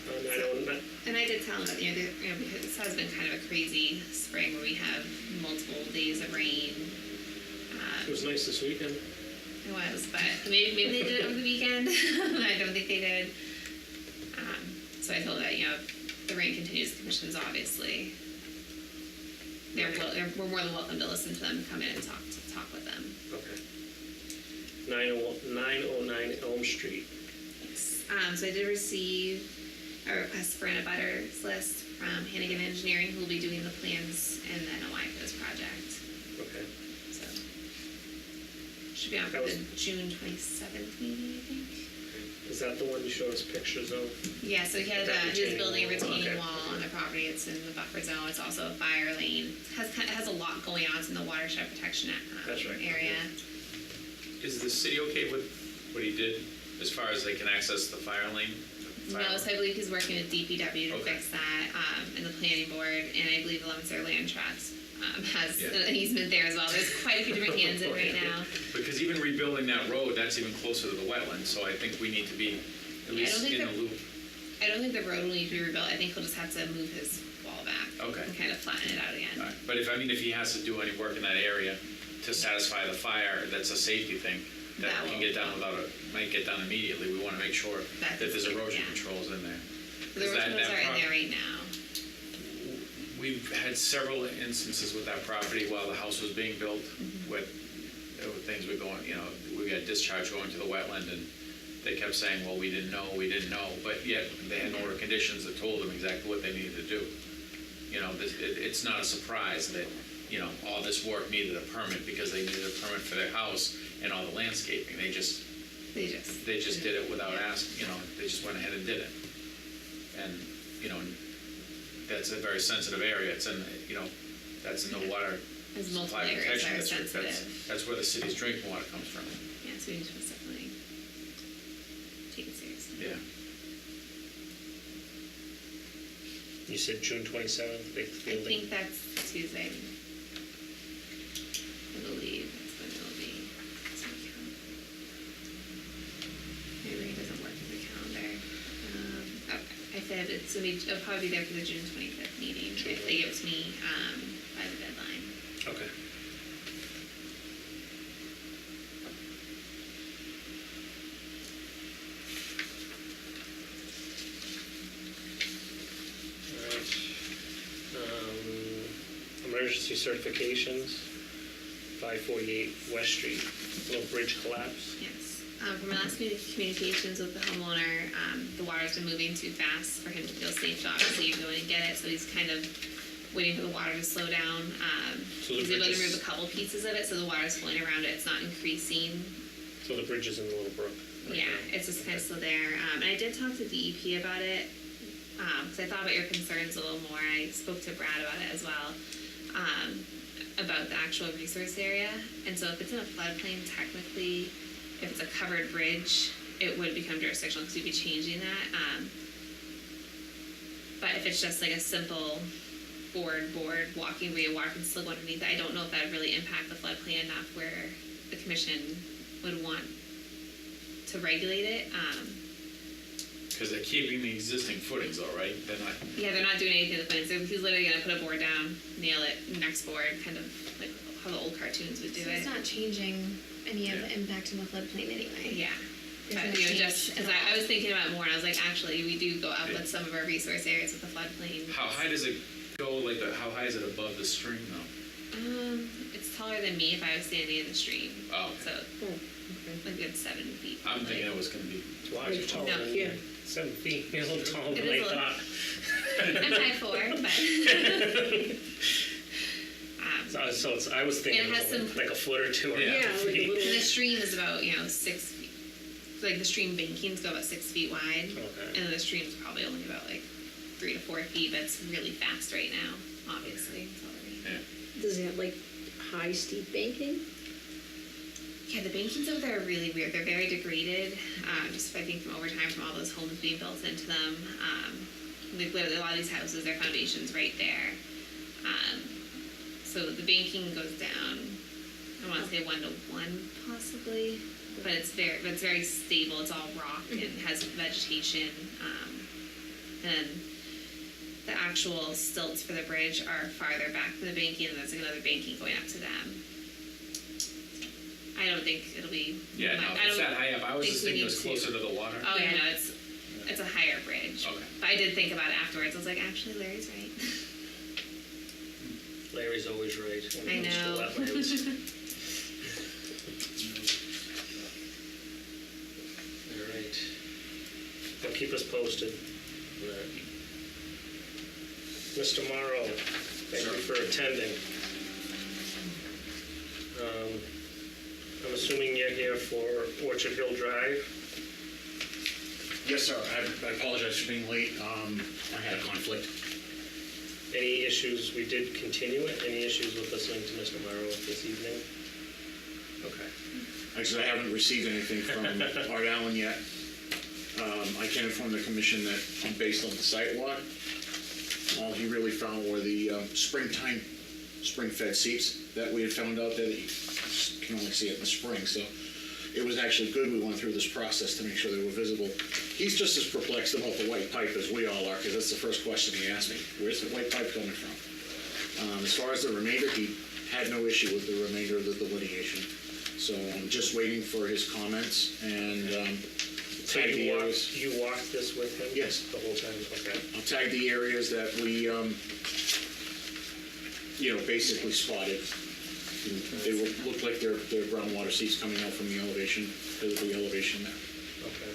I don't know. And I did tell him that, because this has been kind of a crazy spring where we have multiple days of rain. It was nice this weekend. It was, but maybe they did it over the weekend. I don't think they did. So I told that, if the rain continues, the commission's obviously, we're more than welcome to listen to them, come in and talk with them. Okay. 909 Elm Street. Yes. So I did receive a request for an abutters list from Hannigan Engineering, who will be doing the plans and the NOI for this project. Okay. So should be on for That the was- June 27th meeting, I think. Is that the one you showed us pictures of? Yeah, so he That was retaining building a wall, retaining okay. wall on the property. It's in the buffer zone. It's also a fire lane. It has a lot going on. It's in the watershed protection That's right. area. Is the city okay with what he did as far as they can access the fire lane? No, so I believe he's working with DPW to Okay. fix that, and the planning board, and I believe the Leominster Land Trust. has Yeah. an easement there as well. There's quite a few different hands in right now. Because even rebuilding that road, that's even closer to the wetland, so I think we need to be at Yeah, I don't least think in the that- loop. I don't think the road will need to be rebuilt. I think he'll just have to move his wall back. Okay. And kind of flatten it out again. All right. But if he has to do any work in that area to satisfy the fire, that's a safety thing. That That can will- get done might get done immediately. We wanna make sure That's that there's safe, erosion yeah. controls in there. The 'Cause road that- controls that are in pro- there right now. We've had several instances with that property while the house was being built, with things were going, we got discharge going to the wetland, and they kept saying, well, we didn't know, but yet they had an order of conditions that told them exactly what they needed to do. It's not a surprise that, all this work needed a permit because they needed a permit for their house and all the landscaping. They just They just. did it without asking, they just went ahead and did it. And, that's a very sensitive area. It's in, that's in the water As multiple supply areas protection are district. sensitive. That's where the city's drinking water comes from. Yeah, so we need to definitely take it seriously. Yeah. You said June 27th, big I fielding. think that's Tuesday. I believe that's when it'll be. It's on the calendar. My brain doesn't work with the calendar. Okay, I said it'll probably be there for the June 25th meeting if they give it to me by the deadline. Okay. All right. Emergency certifications, 548 West Street, little bridge collapse. Yes. From our last communications with the homeowner, the water's been moving too fast for him to feel safe to obviously go in and get it, so he's kind of waiting for the water to slow down. So the He's able to bridge is- remove a couple pieces of it, so the water's flowing around it, it's not increasing. So the bridge is in the little brook. right Yeah, now. it's just kind of still there. And I did talk to DEP about it, because I thought about your concerns a little more. I spoke to Brad about it as well, about the actual resource area. And so if it's in a floodplain, technically, if it's a covered bridge, it would become jurisdictional because you'd be changing that. But if it's just like a simple board walking where your water can slip underneath it, I don't know if that would really impact the floodplain enough where the commission would want to regulate it. Because they're keeping the existing footings though, right? They're not, Yeah, they're not doing anything to the plants. He's literally gonna put a board down, nail it, next board, kind of like how the old cartoons would do So it. it's not changing any of Yeah. the impact in the floodplain anyway. Yeah. There's But, no you know, change just, at cause all. I was thinking about it more, and I was like, actually, we do go up Yeah. with some of our resource areas with the floodplain. how high does it go, how high is it above the stream though? It's taller than me if I was standing in the stream. Oh, So, a good 7 feet. I'm probably. thinking it was gonna be, Wow, you're taller No. than Yeah. 7 feet. You're a little taller It than is I a little- thought. I'm 5'4", but. So it's, I was thinking It has it was some- like a foot or two. Or Yeah. Yeah, like a feet. little. The stream is about, 6 feet. Like the stream bankings go about 6 feet wide. Okay. And the stream's probably only about like 3 to 4 feet, but it's really fast right now, obviously. It's already. yeah. Does it have like high steep banking? Yeah, the bankings over there are really weird. They're very degraded, just I think from over time from all those homes being built into them. Like literally a lot of these houses, their foundation's right there. So the banking goes down, I want to say 1 to 1 possibly, but it's very stable. It's all rock and has vegetation. And the actual stilts for the bridge are farther back from the banking, and there's another banking going up to them. I don't think it'll be. Yeah, no, I if don't it's that high up, I was think just we thinking it was need to- closer to the water. Oh yeah, no, it's a higher bridge. Okay. But I did think about it afterwards. I was like, actually, Larry's right. Larry's always right. when I it comes to know. wetlands. All right. They'll keep us posted. All right. Mr. Morrow, thank you for attending. I'm assuming you're here for Orchard Hill Drive. Yes, sir. I apologize for being late. I had a conflict. Any issues? We did continue it. Any issues with listening to Mr. Morrow this evening? Okay. Actually, I haven't received anything from Art Allen yet. I can inform the commission that based on the site walk, all he really found were the springtime spring-fed seats that we had found out that you can only see it in the spring, so it was actually good we went through this process to make sure they were visible. He's just as perplexed about the white pipe as we all are, because that's the first question he asked me. Where's the white pipe coming from? As far as the remainder, he had no issue with the remainder of the delineation. So I'm just waiting for his comments and So tag the you areas. walked this with him? Yes. The whole time, okay. I'll tag the areas that we, basically spotted. They look like they're groundwater seeps coming out from the elevation, because of the elevation there. Okay.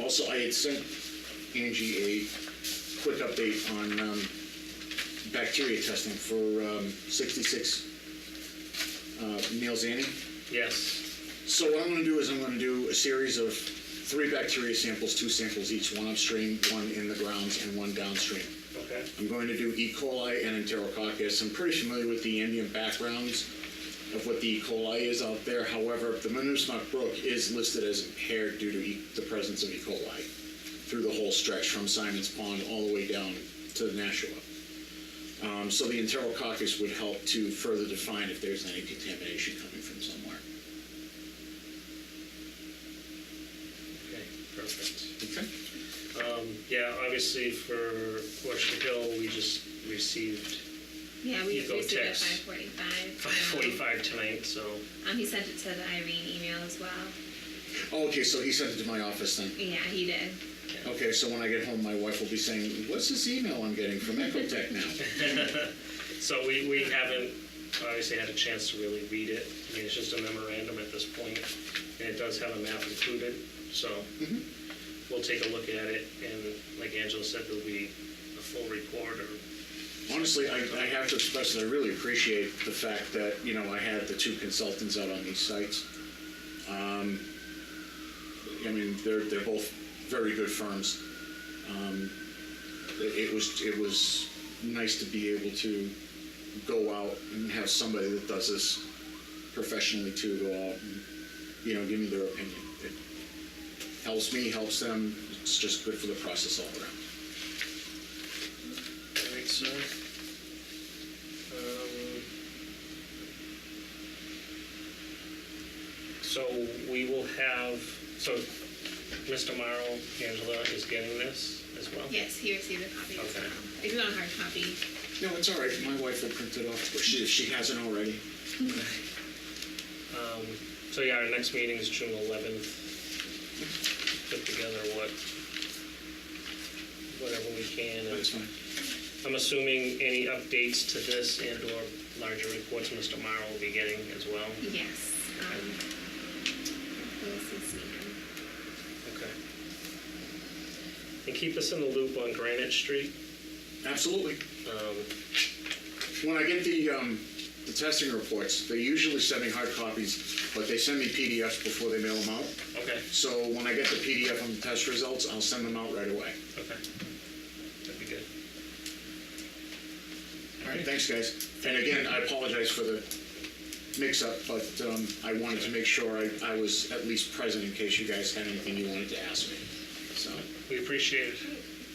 Also, I had sent Angie a quick update on bacteria testing for 66 Neil Zanny. Yes. So what I'm going to do is I'm going to do a series of 3 bacteria samples, 2 samples each, 1 upstream, 1 in the grounds, and 1 downstream. Okay. I'm going to do E. coli and Enterococcus. I'm pretty familiar with the ambient backgrounds of what the E. coli is out there. However, the Monoosuc Brook is listed as impaired due to the presence of E. coli through the whole stretch from Simon's Pond all the way down to the Nashua. So the Enterococcus would help to further define if there's any contamination coming from somewhere. Okay, perfect. Okay. Yeah, obviously for Orchard Hill, we just received Yeah, we Eco received it at text. 5:45. 5:45 tonight, so. He sent it to the Irene email as well. Oh, okay, so he sent it to my office then. Yeah, he did. Okay, so when I get home, my wife will be saying, what's this email I'm getting from Ecotech now? So we haven't obviously had a chance to really read it. I mean, it's just a memorandum at this point, and it does have a map included, so we'll take a look at it, and like Angela said, there'll be a full report or. Honestly, I have to express that I really appreciate the fact that, I had the 2 consultants out on these sites. I mean, they're both very good firms. It was nice to be able to go out and have somebody that does this professionally too, go out and, give me their opinion. It helps me, helps them. It's just good for the process all around. All right, sir. So we will have, Mr. Morrow, Angela is getting this as well? Yes, he received a copy as Okay. well. It's not a hard copy. No, it's all right. My wife will print it off, if she hasn't already. So yeah, our next meeting is June 11th. Put together whatever we can. That's fine. I'm assuming any updates to this and/or larger reports Mr. Morrow will be getting as well? Yes. We'll see him. Okay. And keep us in the loop on Granite Street. Absolutely. When I get the testing reports, they usually send me hard copies, but they send me PDFs before they mail them out. Okay, So when I get the PDF on the test results, I'll send them out right away. okay. That'd be good. All right, thanks, guys. And again, I apologize for the mix-up, but I wanted to make sure I was at least present in case you guys had anything you wanted to ask me. So, We appreciate it.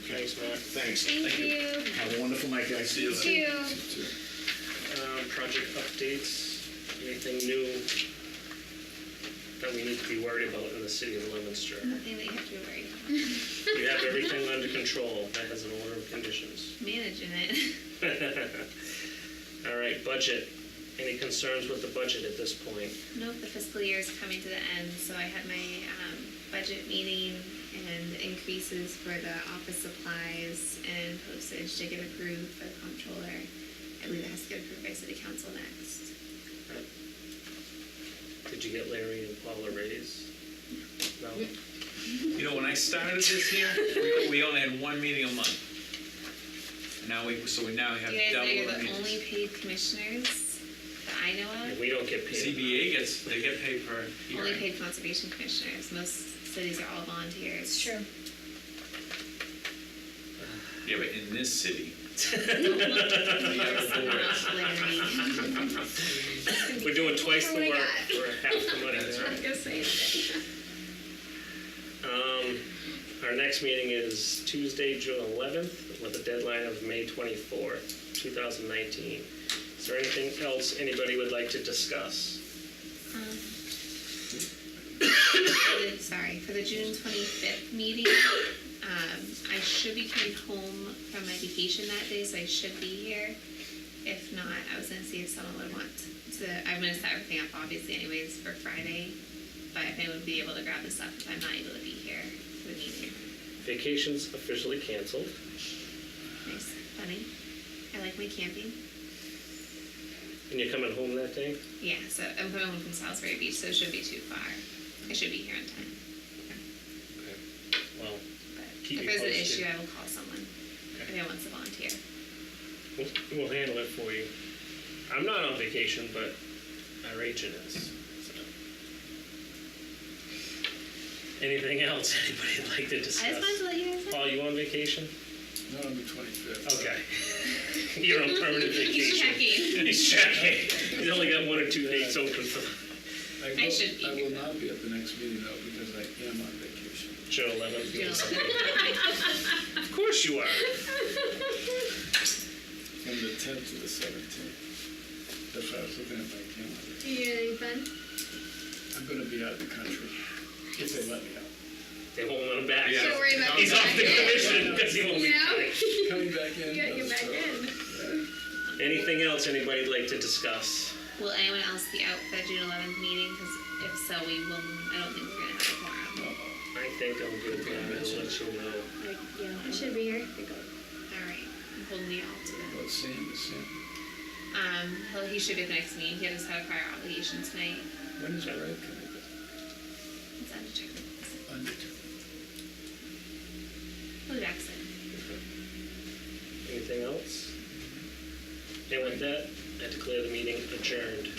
Thanks, Matt. thanks. Thank you. Have a wonderful night, guys. See you Thank you. Project updates, anything new that we need to be worried about in the city of Leominster? Nothing that you have to be worried about. We have everything under control. That has an order of conditions. Managing it. All right, budget. Any concerns with the budget at this point? Nope, the fiscal year is coming to the end, so I had my budget meeting, and increases for the office supplies and postage to get approved for the comptroller. I believe it has to get approved by city council next. Did you get Larry and Paul a raise? No? When I started this here, we only had 1 meeting a month. Now we now have You guys know double you're the the meetings. only paid commissioners that I know of. We don't get paid. CBA they get paid per Only hearing. paid conservation commissioners. Most cities are all volunteers. It's true. Yeah, but in this city, Enough, Larry. We're doing twice the What I work got. for half the money. That's I'm gonna say it. Our next meeting is Tuesday, June 11th, with a deadline of May 24th. 2019. Is there anything else anybody would like to discuss? For the June 25th meeting, I should be coming home from my vacation that day, so I should be here. If not, I was gonna see if someone would want to, I'm gonna set everything up obviously anyways for Friday, but if anyone would be able to grab the stuff if I'm not able to be here for the meeting. Vacation's officially canceled. Nice, funny. I like my camping. And you're coming home that day? Yeah, so I'm coming home from Salisbury Beach, so it shouldn't be too far. I should be here in time. Okay. Well, But keep if me there's an posted. issue, I will call someone if anyone wants to volunteer. We'll handle it for you. I'm not on vacation, but our agent is. So. Anything else anybody would like to discuss? I just wanted to let you guys know. Paul, you on vacation? Not on the 25th. Okay. You're on permanent He's vacation. checking. He's checking. He's only got 1 or 2 dates open for I should be I here, will though. not be at the next meeting though, because I am on vacation. June 11th. June 11th. Of course you are. From the 10th to the 17th. That's why I was looking at my calendar. You doing anything fun? I'm gonna be out of the country, if they let me out. They won't let him back. Yeah. Don't worry about He's it. off the commission because he won't be You know? back. Coming back in. You gotta get back in. Anything else anybody'd like to discuss? Will anyone else be out for the June 11th meeting? Because if so, we will. I don't think we're gonna have a quorum. I think I'm good. I'll let you know. I should be here. All right, I'm holding the alternate. What's Sam, is Sam? He should be at the next meeting. He just had a prior obligation tonight. When is Brad coming? It's undetermined. Undetermined. He'll be back soon. Anything else? And with that, I declare the meeting adjourned.